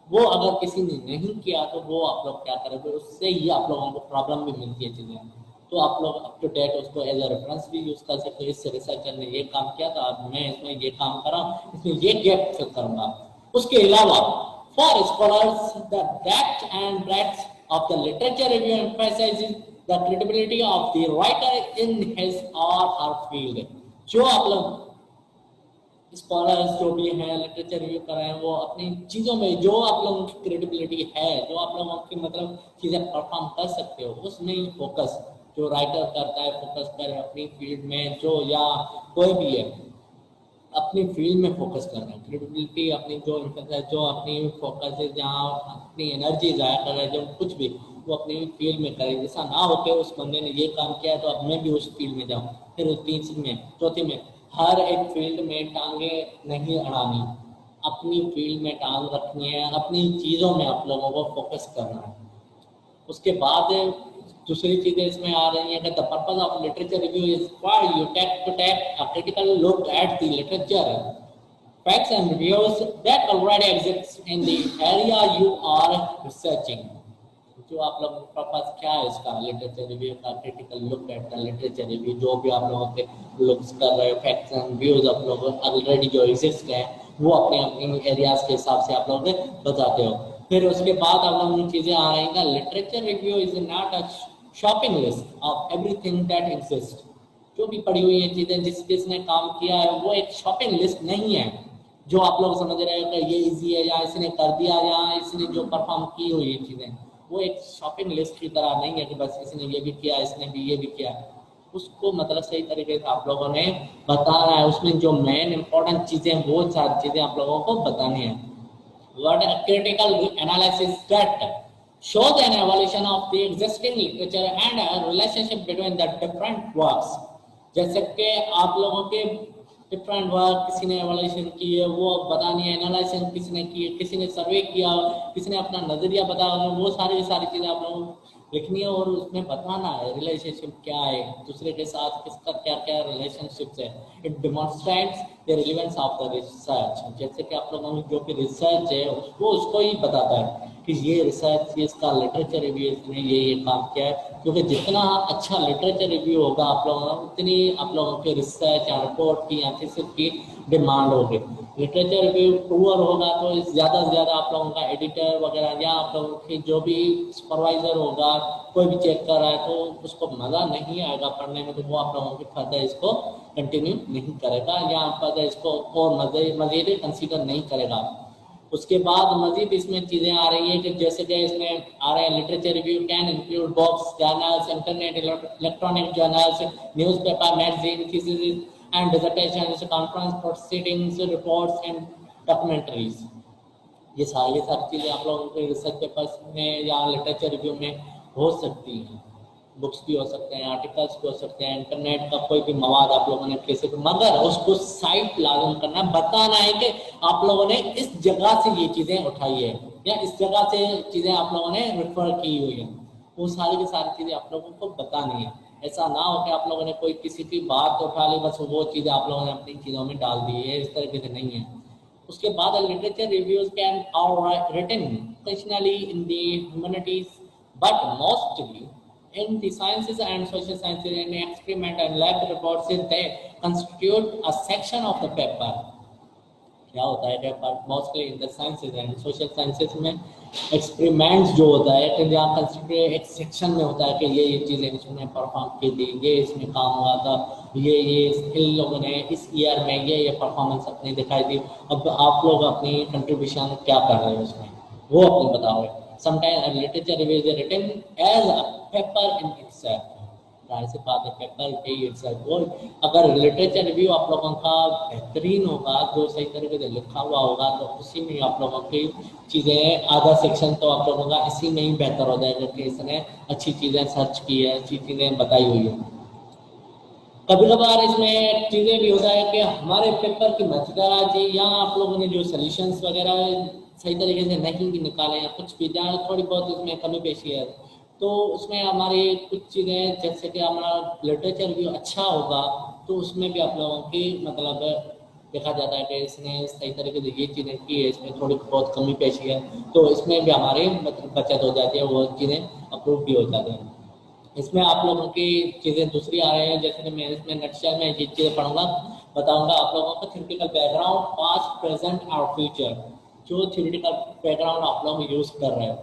वो अगर किसी ने नहीं किया तो वो आप लोग क्या करेंगे, उससे ही आप लोगों को प्रॉब्लम भी मिलती है चीजें। तो आप लोग अप टू डेट उसको एज अ रेफरेंस भी यूज कर सकते हो, इस रिसर्चर ने ये काम किया था, अब मैं इसमें ये काम कर रहा हूँ, इसमें ये गैप फिल करूंगा। उसके अलावा for scholars the depth and breadth of the literature review emphasises the credibility of the writer in his और हर फील्ड। जो आप लोग स्कॉलर्स जो भी हैं लिटरेचर रिव्यू कर रहे हैं, वो अपनी चीज़ों में जो आप लोगों की क्रेडिबिलिटी है, जो आप लोगों की मतलब चीज़ें परफॉर्म कर सकते हो, उसमें ही फोकस जो राइटर करता है फोकस करे अपनी फील्ड में, जो या कोई भी है अपनी फील्ड में फोकस करना है। क्रेडिबिलिटी अपनी जो जो अपनी फोकस है, जहाँ अपनी एनर्जी जाया कर रहा है, जो कुछ भी वो अपनी फील्ड में करे। जैसा ना हो के उस बंदे ने ये काम किया है तो अब मैं भी उस फील्ड में जाऊँ। फिर उस तीसरी में चौथी में हर एक फील्ड में टांगे नहीं अड़ानी, अपनी फील्ड में टांग रखनी है, अपनी चीज़ों में आप लोगों को फोकस करना है। उसके बाद दूसरी चीजें इसमें आ रही हैं कि the purpose of literature review is for you to take a critical look at the literature facts and reviews that already exist in the area you are researching। जो आप लोग पर्पस क्या है इसका लिटरेचर रिव्यू का, critical look at the literature review, जो भी आप लोगों के लुक्स कर रहे हो फैक्ट्स एंड व्यूज आप लोग ऑलरेडी जो एग्जिस्ट हैं वो अपने अपने एरियाज के हिसाब से आप लोग बताते हो। फिर उसके बाद आप लोग चीजें आ रही हैं, literature review is not a shopping list of everything that exist. जो भी पढ़ी हुई है चीजें जिस जिसने काम किया है वो एक शॉपिंग लिस्ट नहीं है, जो आप लोग समझ रहे हो कि ये इजी है या इसने कर दिया या इसने जो परफॉर्म की हुई है चीजें, वो एक शॉपिंग लिस्ट की तरह नहीं है कि बस इसने ये भी किया इसने भी ये भी किया। उसको मतलब सही तरीके से आप लोगों ने बताना है, उसमें जो मेन इंपॉर्टेंट चीजें वो सारी चीजें आप लोगों को बतानी है। What a critical analysis that shows an evaluation of the existing literature and a relationship between the different works। जैसे कि आप लोगों के डिफरेंट वर्क किसी ने एवोल्यूशन की है वो बतानी है, एनालिसिस किसी ने की है, किसी ने सर्वे किया, किसी ने अपना नजरिया बताया, वो सारी चीजें आप लोगों को लिखनी है और उसमें बताना है रिलेशनशिप क्या है दूसरे के साथ, किसका क्या क्या रिलेशनशिप है। It demonstrates the relevance of the research. जैसे कि आप लोगों को जो भी रिसर्च है उसको ही बताता है कि ये रिसर्च, ये इसका लिटरेचर रिव्यू, इसने ये काम किया है। क्योंकि जितना अच्छा लिटरेचर रिव्यू होगा आप लोगों का, उतनी आप लोगों के रिसर्च या रिपोर्ट की या थीसिस की डिमांड होगी। लिटरेचर रिव्यू पुअर होगा तो ज़्यादा से ज़्यादा आप लोगों का एडिटर वगैरह या आप लोगों की जो भी सुपरवाइजर होगा, कोई भी चेक कर रहा है तो उसको मज़ा नहीं आएगा पढ़ने में, तो वो आप लोगों के फर्दर इसको कंटिन्यू नहीं करेगा या फर्दर इसको और मज़ीद कंसीडर नहीं करेगा। उसके बाद मजीद इसमें चीज़ें आ रही हैं कि जैसे कि इसमें आ रहे हैं literature review can include books, journals, internet, electronic journals, newspaper, magazine, thesis and dissertations, conference proceedings, reports and documentaries. ये सारी चीज़ें आप लोगों के रिसर्च पेपर्स में या लिटरेचर रिव्यू में हो सकती हैं। बुक्स भी हो सकते हैं, आर्टिकल्स भी हो सकते हैं, इंटरनेट का कोई भी मवाद आप लोगों ने कैसे, मगर उसको साइट लाजम करना, बताना है कि आप लोगों ने इस जगह से ये चीज़ें उठाई है या इस जगह से चीज़ें आप लोगों ने रेफर की हुई है। वो सारी की सारी चीज़ें आप लोगों को बतानी है। ऐसा ना हो कि आप लोगों ने कोई किसी की बात उठा ली बस वो चीज़ें आप लोगों ने अपनी चीज़ों में डाल दी है, इस तरीके से नहीं है। उसके बाद literature reviews can are written occasionally in the humanities but mostly in the sciences and social sciences and experiment and lab reports they constitute a section of the paper। क्या होता है paper mostly in the sciences and social sciences में experiments जो होता है कि जहाँ consider एक सेक्शन में होता है कि ये चीज़ें इसमें परफॉर्म की थी, ये इसमें काम हुआ था, ये इन लोगों ने इस ईयर में ये परफॉर्मेंस अपनी दिखाई थी, अब आप लोग अपनी कंट्रीब्यूशन क्या कर रहे हो उसमें वो अपने बताओगे। Sometimes a literature review is written as a paper in itself। जाहिर सी बात है पेपर पे itself। वो अगर लिटरेचर रिव्यू आप लोगों का बेहतरीन होगा, जो सही तरीके से लिखा हुआ होगा, तो उसी में आप लोगों की चीज़ें आधा सेक्शन तो आप लोगों का इसी में ही बेहतर हो जाएगा कि इसने अच्छी चीज़ें सर्च की है, अच्छी चीज़ें बताई हुई है। कभी कभार इसमें चीज़ें भी होता है कि हमारे पेपर की मजदाराजी या आप लोगों ने जो सोल्यूशंस वगैरह सही तरीके से नहीं भी निकाले या कुछ भी जहाँ थोड़ी बहुत उसमें कमी पेशी है, तो उसमें हमारी कुछ चीज़ें जैसे कि हमारा लिटरेचर रिव्यू अच्छा होगा तो उसमें भी आप लोगों की मतलब देखा जाता है कि इसने सही तरीके से ये चीज़ें की है, इसमें थोड़ी बहुत कमी पेशी है, तो इसमें भी हमारी मतलब बचत हो जाती है, वो चीज़ें अप्रूव भी हो जाती हैं। इसमें आप लोगों की चीज़ें दूसरी आ रही हैं, जैसे कि मैं इसमें नक्शा में ये चीज़ें पढ़ूंगा बताऊंगा आप लोगों को। थ्योरेटिकल बैकग्राउंड, पास्ट, प्रेजेंट और फ्यूचर। जो थ्योरेटिकल बैकग्राउंड आप लोग यूज़ कर रहे हो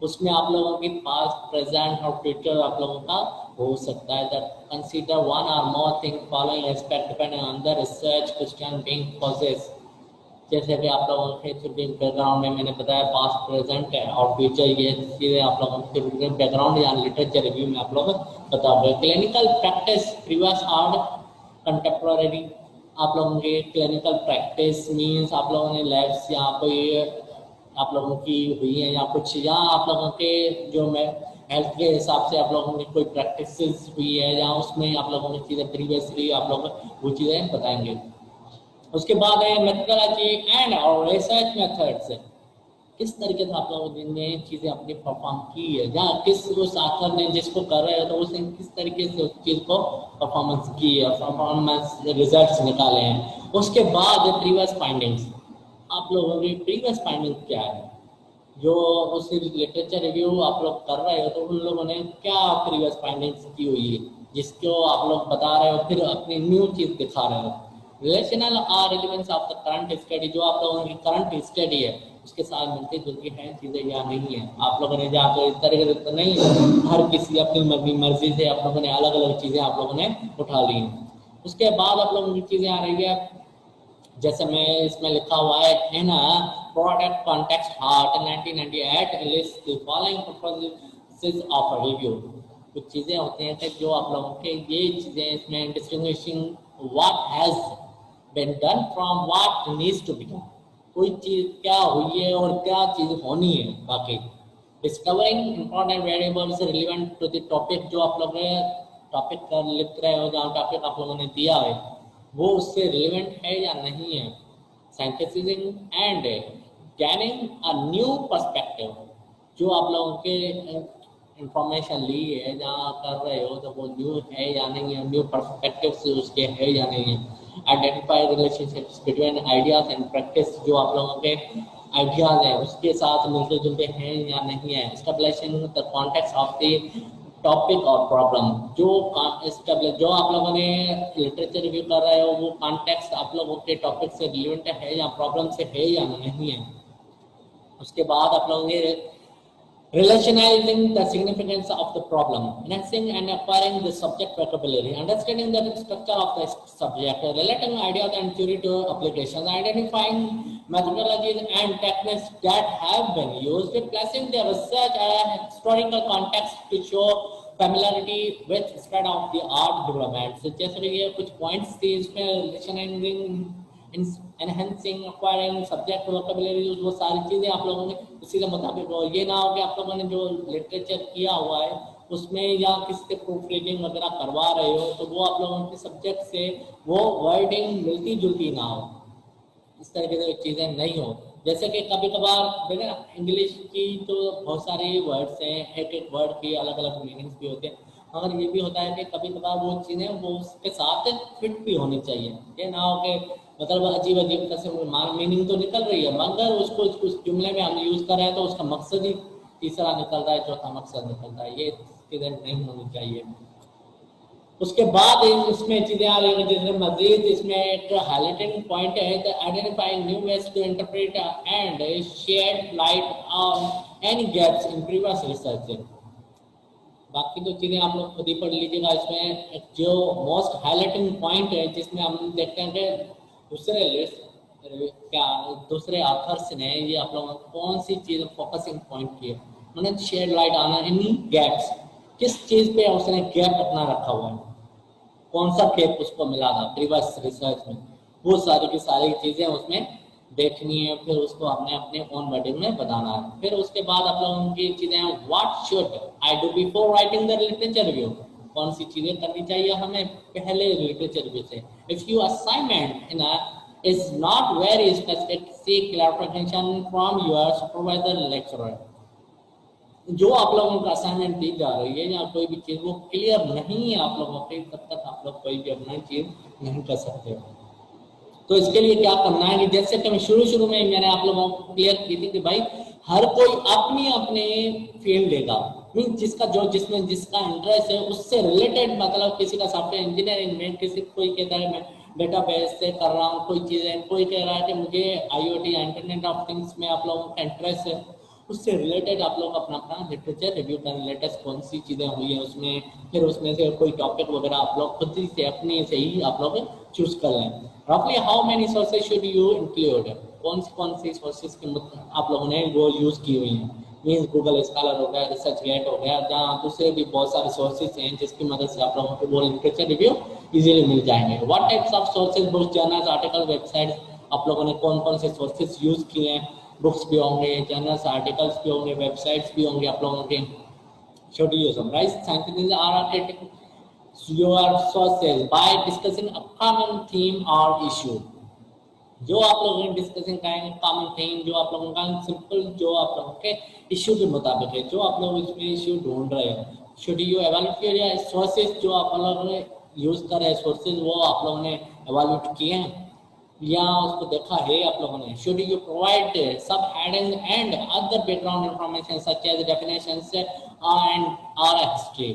उसमें आप लोगों की पास्ट, प्रेजेंट और फ्यूचर आप लोगों का हो सकता है। दैट कंसीडर वन और more thing following aspect depending on the research question being possessed. जैसे कि आप लोगों के थ्योरेटिकल बैकग्राउंड में मैंने बताया पास्ट, प्रेजेंट और फ्यूचर, ये चीज़ें आप लोगों के थ्योरेटिकल बैकग्राउंड या लिटरेचर रिव्यू में आप लोग बताओगे। क्लिनिकल प्रैक्टिस, प्रीवियस और कंटेम्प्रेरी। आप लोगों की क्लिनिकल प्रैक्टिस मीन्स आप लोगों ने लैब्स या कोई आप लोगों की हुई है या कुछ, या आप लोगों के जो मैं हेल्थ के हिसाब से आप लोगों की कोई प्रैक्टिस हुई है या उसमें आप लोगों की चीज़ें प्रीवियसली आप लोग वो चीज़ें बताएंगे। उसके बाद है मेथोडोलॉजी एंड और रिसर्च मेथड्स। किस तरीके से आप लोगों ने चीज़ें अपनी परफॉर्म की है या किस उस आकर ने जिसको कर रहे हो तो उसने किस तरीके से उस चीज़ को परफॉर्मेंस की है, परफॉर्मेंस रिजल्ट्स निकाले हैं। उसके बाद प्रीवियस फाइंडिंग्स। आप लोगों की प्रीवियस फाइंडिंग क्या है, जो उस लिटरेचर रिव्यू आप लोग कर रहे हो तो उन लोगों ने क्या प्रीवियस फाइंडिंग्स की हुई है जिसको आप लोग बता रहे हो, फिर अपनी न्यू चीज़ दिखा रहे हो। रिलेशनल और relevance of the current study, जो आप लोगों की करंट स्टडी है उसके साथ मिलती जुलती है चीजें या नहीं है। आप लोगों ने जहाँ तो इस तरीके से तो नहीं हर किसी अपनी मर्जी से आप लोगों ने अलग अलग चीजें आप लोगों ने उठा ली। उसके बाद आप लोगों की चीजें आ रही है, जैसे मैं इसमें लिखा हुआ है in product context Hart 1998 list the following purposes of a review. कुछ चीजें होती हैं कि जो आप लोगों के ये चीजें इसमें distinguishing what has been done from what needs to be done, कोई चीज क्या हुई है और क्या चीज होनी है बाकी। Discovering important variables relevant to the topic, जो आप लोग टॉपिक कर लिख रहे हो जहाँ टॉपिक आप लोगों ने दिया है वो उससे रिलेवेंट है या नहीं है। साइंटिफिजिंग एंड गैनिंग अ न्यू पर्सपेक्टिव, जो आप लोगों के इंफॉर्मेशन ली है जहाँ कर रहे हो तो वो न्यू है या नहीं है, न्यू पर्सपेक्टिव से उसके है या नहीं है। Identify relationships between ideas and practice, जो आप लोगों के आइडियाज हैं उसके साथ मिलते जुलते हैं या नहीं है। Establishing the context of the topic और प्रॉब्लम, जो आप लोगों ने लिटरेचर रिव्यू कर रहे हो वो कॉन्टेक्स्ट आप लोगों के टॉपिक से रिलेवेंट है या प्रॉब्लम से है या नहीं है। उसके बाद आप लोगों ने relationizing the significance of the problem, enhancing and acquiring the subject vocabulary, understanding the structure of the subject, relating ideas and theory to applications, identifying methodologies and techniques that have been used, placing the research and historical context to show familiarity with spread of the art development। So जैसे कि ये कुछ points थे इसमें relationizing, enhancing, acquiring subject vocabulary, वो सारी चीजें आप लोगों ने उसी के मुताबिक हो। ये ना हो कि आप लोगों ने जो लिटरेचर किया हुआ है उसमें या किसी से प्रूफ रीडिंग वगैरह करवा रहे हो तो वो आप लोगों के सब्जेक्ट से वो वर्डिंग मिलती जुलती ना हो, इस तरीके से चीजें नहीं हो। जैसे कि कभी कभार देखें ना इंग्लिश की तो बहुत सारे वर्ड्स हैं, एक एक वर्ड की अलग अलग मीनिंग्स भी होते हैं, मगर ये भी होता है कि कभी कभार वो चीज़ें वो उसके साथ फिट भी होनी चाहिए। ये ना हो कि मतलब अजीब अजीब तरह से मीनिंग तो निकल रही है मगर उसको उस जुमले में हम यूज़ कर रहे हैं तो उसका मकसद ही तीसरा निकल रहा है, चौथा मकसद निकल रहा है, ये चीज़ें नहीं होनी चाहिए। उसके बाद इसमें चीजें आ रही है जिसमें मजीद इसमें एक हाईलाइटिंग पॉइंट है the identifying new ways to interpret and shed light on any gaps in previous research. बाकी तो चीजें आप लोग खुद ही पढ़ लीजिएगा। इसमें जो मोस्ट हाईलाइटिंग पॉइंट है जिसमें हम देखते हैं कि दूसरे ऑथर्स ने ये आप लोगों को कौन सी चीज फोकसिंग पॉइंट की है, मैंने shed light on any gaps, किस चीज पे उसने गैप अपना रखा हुआ है, कौन सा गैप उसको मिला था प्रीवियस रिसर्च में, वो सारी की सारी चीजें उसमें देखनी है, फिर उसको हमने अपने ओन वर्डिंग में बताना है। फिर उसके बाद आप लोगों की चीजें what should I do before writing the literature review, कौन सी चीजें करनी चाहिए हमें पहले लिटरेचर रिव्यू से। If you assignment in is not very specific, seek clarification from your supervisor lecturer। जो आप लोगों को असाइनमेंट दी जा रही है या कोई भी चीज वो क्लियर नहीं है आप लोगों के, तब तक आप लोग कोई भी अपना चीज नहीं कर सकते। तो इसके लिए क्या करना है कि जैसे कि शुरू में मैंने आप लोगों को क्लियर की थी कि भाई हर कोई अपनी अपने फील्ड लेगा, मीन जिसमें जिसका इंटरेस्ट है उससे रिलेटेड, मतलब किसी का सॉफ्टवेयर इंजीनियरिंग में, किसी कोई कहता है मैं डेटाबेस से कर रहा हूँ कोई चीज़ें, कोई कह रहा है कि मुझे IoT इंटरनेट ऑफ थिंग्स में आप लोगों का इंटरेस्ट है, उससे रिलेटेड आप लोग अपना अपना लिटरेचर रिव्यू करें, लेटेस्ट कौन सी चीज़ें हुई हैं उसमें, फिर उसमें से कोई टॉपिक वगैरह आप लोग खुद ही से अपने से ही आप लोग चूज कर लें। रफली how many sources should you include, कौन सी सोर्सेज की आप लोगों ने वो यूज़ की हुई हैं, मीन्स गूगल स्कॉलर हो गया, रिसर्च गेट हो गया, जहाँ दूसरे भी बहुत सारे सोर्सेज हैं जिसकी मदद से आप लोगों को वो लिटरेचर रिव्यू इजीली मिल जाएंगे। What types of sources, books, journals, article, website, आप लोगों ने कौन कौन से सोर्सेज यूज़ किए हैं, बुक्स भी होंगे, जर्नल्स, आर्टिकल्स भी होंगे, वेबसाइट्स भी होंगे आप लोगों के। Should you summarise scientific or your sources by discussing a common theme और इशू, जो आप लोगों ने डिस्कसिंग करेंगे कॉमन थीम, जो आप लोगों का सिंपल, जो आप लोगों के इशू के मुताबिक है, जो आप लोग इसमें इशू ढूंढ रहे हैं। शुड यू एवेल्युएट या सोर्सेज, जो आप लोगों ने यूज कर रहे हैं सोर्सेज वो आप लोगों ने एवेल्युएट किए हैं या उसको देखा है आप लोगों ने। Should you provide subheading and other background information such as definitions and or history,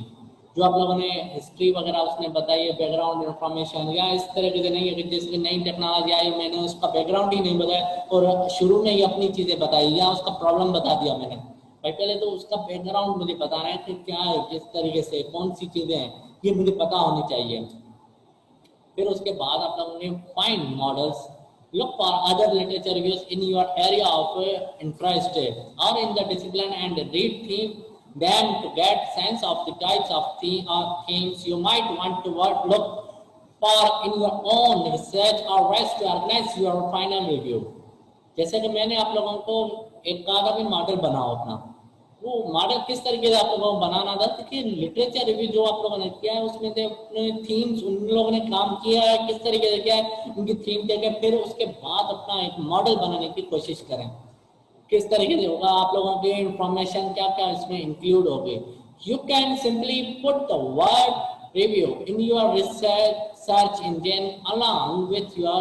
जो आप लोगों ने हिस्ट्री वगैरह उसने बताई है, बैकग्राउंड इन्फॉर्मेशन, या इस तरह के नहीं है कि जैसे नई टेक्नोलॉजी आई मैंने उसका बैकग्राउंड ही नहीं बताया और शुरू में ही अपनी चीजें बताई या उसका प्रॉब्लम बता दिया मैंने। भाई पहले तो उसका बैकग्राउंड मुझे बताना है कि क्या है, किस तरीके से, कौन सी चीजें हैं, ये मुझे पता होनी चाहिए। फिर उसके बाद आप लोगों ने find models, look for other literature reviews in your area of interest or in the discipline and read them to get sense of the types of themes you might want to look for in your own research or rest to organize your final review। जैसे कि मैंने आप लोगों को एक कहा था कि मॉडल बनाओ अपना, वो मॉडल किस तरीके से आप लोगों को बनाना था कि लिटरेचर रिव्यू जो आप लोगों ने किया है उसमें से अपने थीम्स उन लोगों ने काम किया है किस तरीके से किया है, उनकी थीम क्या क्या, फिर उसके बाद अपना एक मॉडल बनाने की कोशिश करें किस तरीके से होगा, आप लोगों की इंफॉर्मेशन क्या क्या इसमें इंक्लूड होगी। You can simply put the word review in your research search engine along with your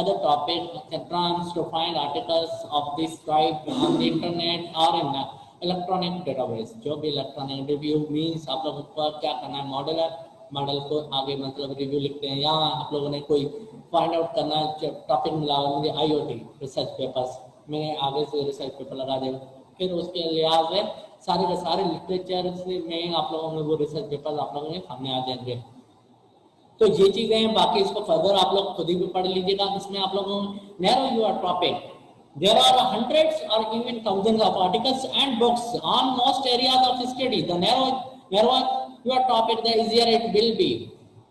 other topic terms to find articles of this type on the internet or in electronic database. जो भी electronic review means आप लोगों को क्या करना है, model है, model को आगे मतलब रिव्यू लिखते हैं, या आप लोगों ने कोई फाइंड आउट करना टॉपिक मिला मुझे IoT रिसर्च पेपर्स, मैंने आगे से रिसर्च पेपर लगा देगा, फिर उसके लिहाज से सारे के सारे लिटरेचर में आप लोगों में वो रिसर्च पेपर आप लोगों के सामने आ जाएंगे। तो ये चीजें हैं, बाकी इसको फर्दर आप लोग खुद ही भी पढ़ लीजिएगा। इसमें आप लोगों narrow your topic, there are hundreds or even thousands of articles and books on most areas of study. The narrower your topic, the easier it will be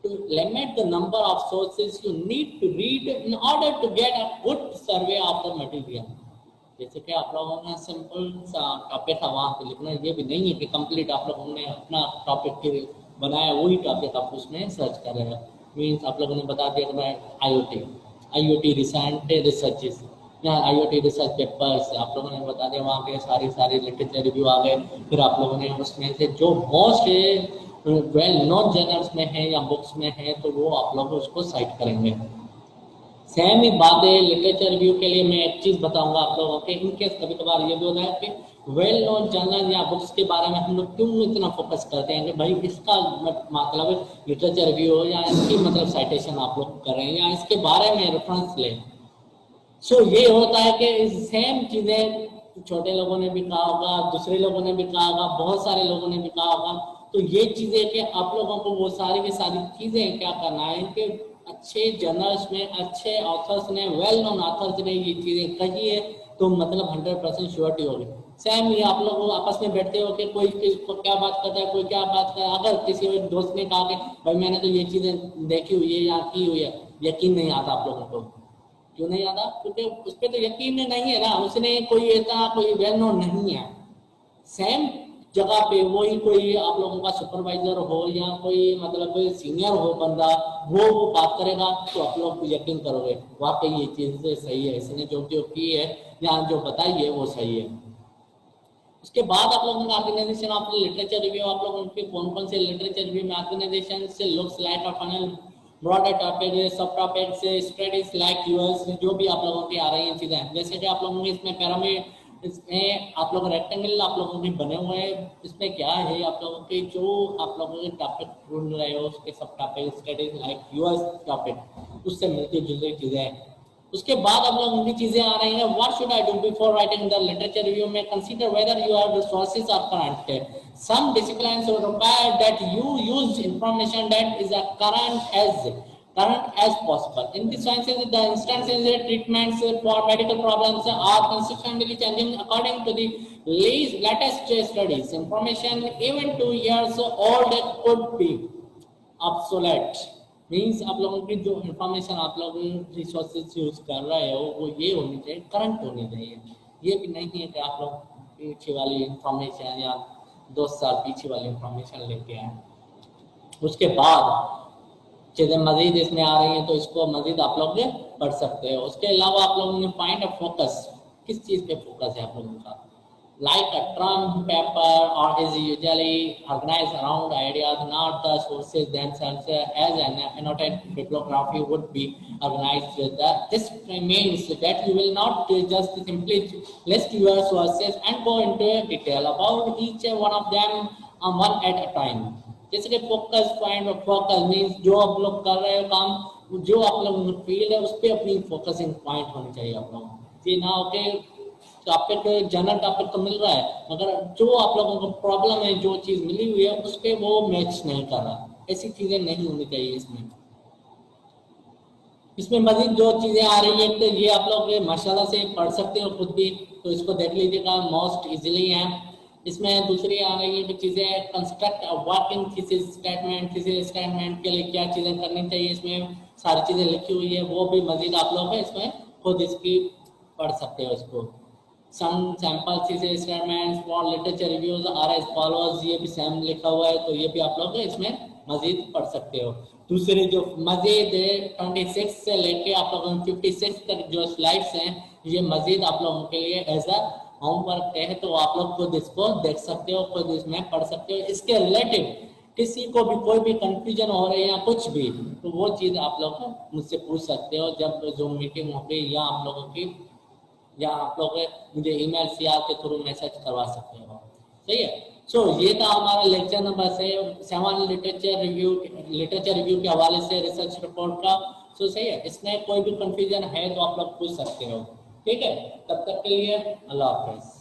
to limit the number of sources you need to read in order to get a good survey of the material। जैसे कि आप लोगों ने simple सा topic था वहाँ पे लिखना, ये भी नहीं है कि कंप्लीट आप लोगों ने अपना टॉपिक बनाया वही टॉपिक आप उसमें सर्च कर रहे हैं। मीन्स आप लोगों ने बता दिया कि मैं IoT रिसेंट रिसर्चेस या IoT रिसर्च पेपर्स आप लोगों ने बता दिया, वहाँ के सारे लिटरेचर रिव्यू आ गए। फिर आप लोगों ने उसमें से जो मोस्ट वेल नोन जर्नल्स में है या बुक्स में है तो वो आप लोग उसको साइट करेंगे। सेम ही बात है लिटरेचर रिव्यू के लिए, मैं एक चीज बताऊंगा आप लोगों के, इनकेस कभी कभार ये भी होता है कि वेल नोन जर्नल या बुक्स के बारे में हम लोग क्यों इतना फोकस करते हैं कि भाई इसका मतलब लिटरेचर रिव्यू हो या इसकी मतलब साइटेशन आप लोग करें या इसके बारे में रेफरेंस लें। सो ये होता है कि सेम चीजें छोटे लोगों ने भी कहा होगा, दूसरे लोगों ने भी कहा होगा, बहुत सारे लोगों ने भी कहा होगा। तो ये चीजें कि आप लोगों को वो सारी की सारी चीजें क्या करना है कि अच्छे जर्नल्स में अच्छे ऑथर्स ने, वेल नोन ऑथर्स ने ये चीजें कही है तो मतलब 100% श्योरिटी होगी। सेम ये आप लोग आपस में बैठते हो कि कोई किसको क्या बात करता है, कोई क्या बात करता है, अगर किसी दोस्त ने कहा कि भाई मैंने तो ये चीजें देखी हुई है या की हुई है, यकीन नहीं आता आप लोगों को। क्यों नहीं आता? क्योंकि उस पर तो यकीन नहीं है ना, उसने कोई ऐसा कोई वेल नोन नहीं है। सेम जगह पे वही कोई आप लोगों का सुपरवाइजर हो या कोई मतलब सीनियर हो बंदा, वो बात करेगा तो आप लोग यकीन करोगे वाकई ये चीज सही है, इसने जो की है या जो बताई है वो सही है। उसके बाद आप लोगों का ऑर्गेनाइजेशन ऑफ लिटरेचर रिव्यू, आप लोगों के कौन से लिटरेचर रिव्यू में ऑर्गेनाइजेशन से looks like of funnel, broader topic, सब टॉपिक से स्टडीज लाइक यूएस, जो भी आप लोगों की आ रही हैं चीजें, जैसे कि आप लोगों के इसमें पिरामिड, इसमें आप लोग रेक्टेंगल आप लोगों के बने हुए हैं, इसमें क्या है आप लोगों के जो आप लोगों के टॉपिक ढूंढ रहे हो उसके सब topic studies like US topic उससे मिलती जुलती चीजें हैं। उसके बाद आप लोग उनकी चीजें आ रही हैं, what should I do before writing the literature review में, consider whether your resources are current, some disciplines require that you use information that is current as possible. In the sciences, the instances treatments for medical problems are consistently changing according to the latest studies. Information even 2 years old could be obsolete. Means आप लोगों की जो information आप लोग resources use कर रहे हो वो ये होनी चाहिए, करंट होनी चाहिए। ये भी नहीं है कि आप लोग पीछे वाली इंफॉर्मेशन या 2 साल पीछे वाली इंफॉर्मेशन लेके आए। उसके बाद चीजें मजीद इसमें आ रही हैं तो इसको मजीद आप लोग पढ़ सकते हो। उसके अलावा आप लोगों ने फाइंड अ फोकस, किस चीज पे फोकस है आप लोगों का, लाइक अ ट्रम्प पेपर और is usually organised around ideas not the sources themselves as an annotated bibliography would be organized. This means that you will not just simply list your sources and go into detail about each one of them one at a time. जैसे कि focus point और focus means जो आप लोग कर रहे हो काम, जो आप लोग फील्ड है उस पर अपनी फोकसिंग पॉइंट होनी चाहिए आप लोगों को। ये ना ओके टॉपिक जनरल टॉपिक तो मिल रहा है मगर जो आप लोगों को प्रॉब्लम है, जो चीज मिली हुई है उस पर वो मैच नहीं कर रहा, ऐसी चीजें नहीं होनी चाहिए इसमें। इसमें मजीद जो चीजें आ रही है तो ये आप लोग माशाल्लाह से पढ़ सकते हो खुद भी, तो इसको देख लीजिएगा, मोस्ट इजीली है। इसमें दूसरी आ रही है चीजें, construct working thesis statement, thesis statement के लिए क्या चीजें करनी चाहिए, इसमें सारी चीजें लिखी हुई है, वो भी मजीद आप लोग इसमें खुद इसकी पढ़ सकते हो इसको। Some sample thesis statements for literature reviews are as follows, ये भी सेम लिखा हुआ है, तो ये भी आप लोग इसमें मजीद पढ़ सकते हो। दूसरी जो मजीद 26 से लेके आप लोगों 56 तक जो स्लाइड्स हैं, ये मजीद आप लोगों के लिए एज अ होमवर्क है, तो आप लोग खुद इसको देख सकते हो, खुद इसमें पढ़ सकते हो। इसके रिलेटिव किसी को भी कोई भी कंफ्यूजन हो रही है या कुछ भी, तो वो चीज़ आप लोग मुझसे पूछ सकते हो जब जो मीटिंग होगी, या आप लोगों की, या आप लोग मुझे ईमेल सीआर के थ्रू मैसेज करवा सकते हो। सही है। सो ये था हमारा लेक्चर नंबर 7 लिटरेचर रिव्यू के हवाले से रिसर्च रिपोर्ट का। सो सही है, इसमें कोई भी कंफ्यूजन है तो आप लोग पूछ सकते हो। ठीक है, तब तक के लिए अल्लाह हाफिज।